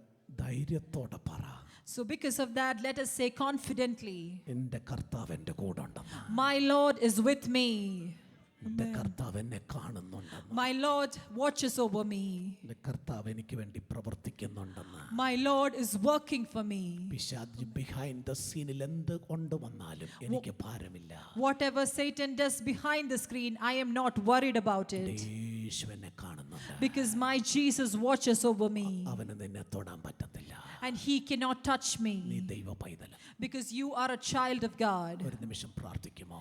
ധൈര്യത്തോടെ പറ, So because of that, let us say confidently, എൻ്റെ കർത്താവ് എൻ്റെ കൂടെ ഉണ്ടെന്ന്. my Lord is with me. എൻ്റെ കർത്താവ് എന്നെ കാണുന്നുണ്ടെന്ന്. My Lord watches over me. എൻ്റെ കർത്താവ് എനിക്ക് വേണ്ടി പ്രവർത്തിക്കുന്നുണ്ടെന്ന്. My Lord is working for me. പിശാച് ബിഹൈൻഡ് ദ സീനിൽ എന്ത് കൊണ്ടുവന്നാലും എനിക്ക് ഭാരമില്ല. Whatever Satan does behind the screen, I am not worried about it. യേശു എന്നെ കാണുന്നുണ്ട്. Because my Jesus watches over me. അവന് നിന്നെ തൊടാൻ പറ്റത്തില്ല. And he cannot touch നീ me. ദൈവ പൈതല. Because you are a child of God. ഒരു നിമിഷം പ്രാർത്ഥിക്കുമോ?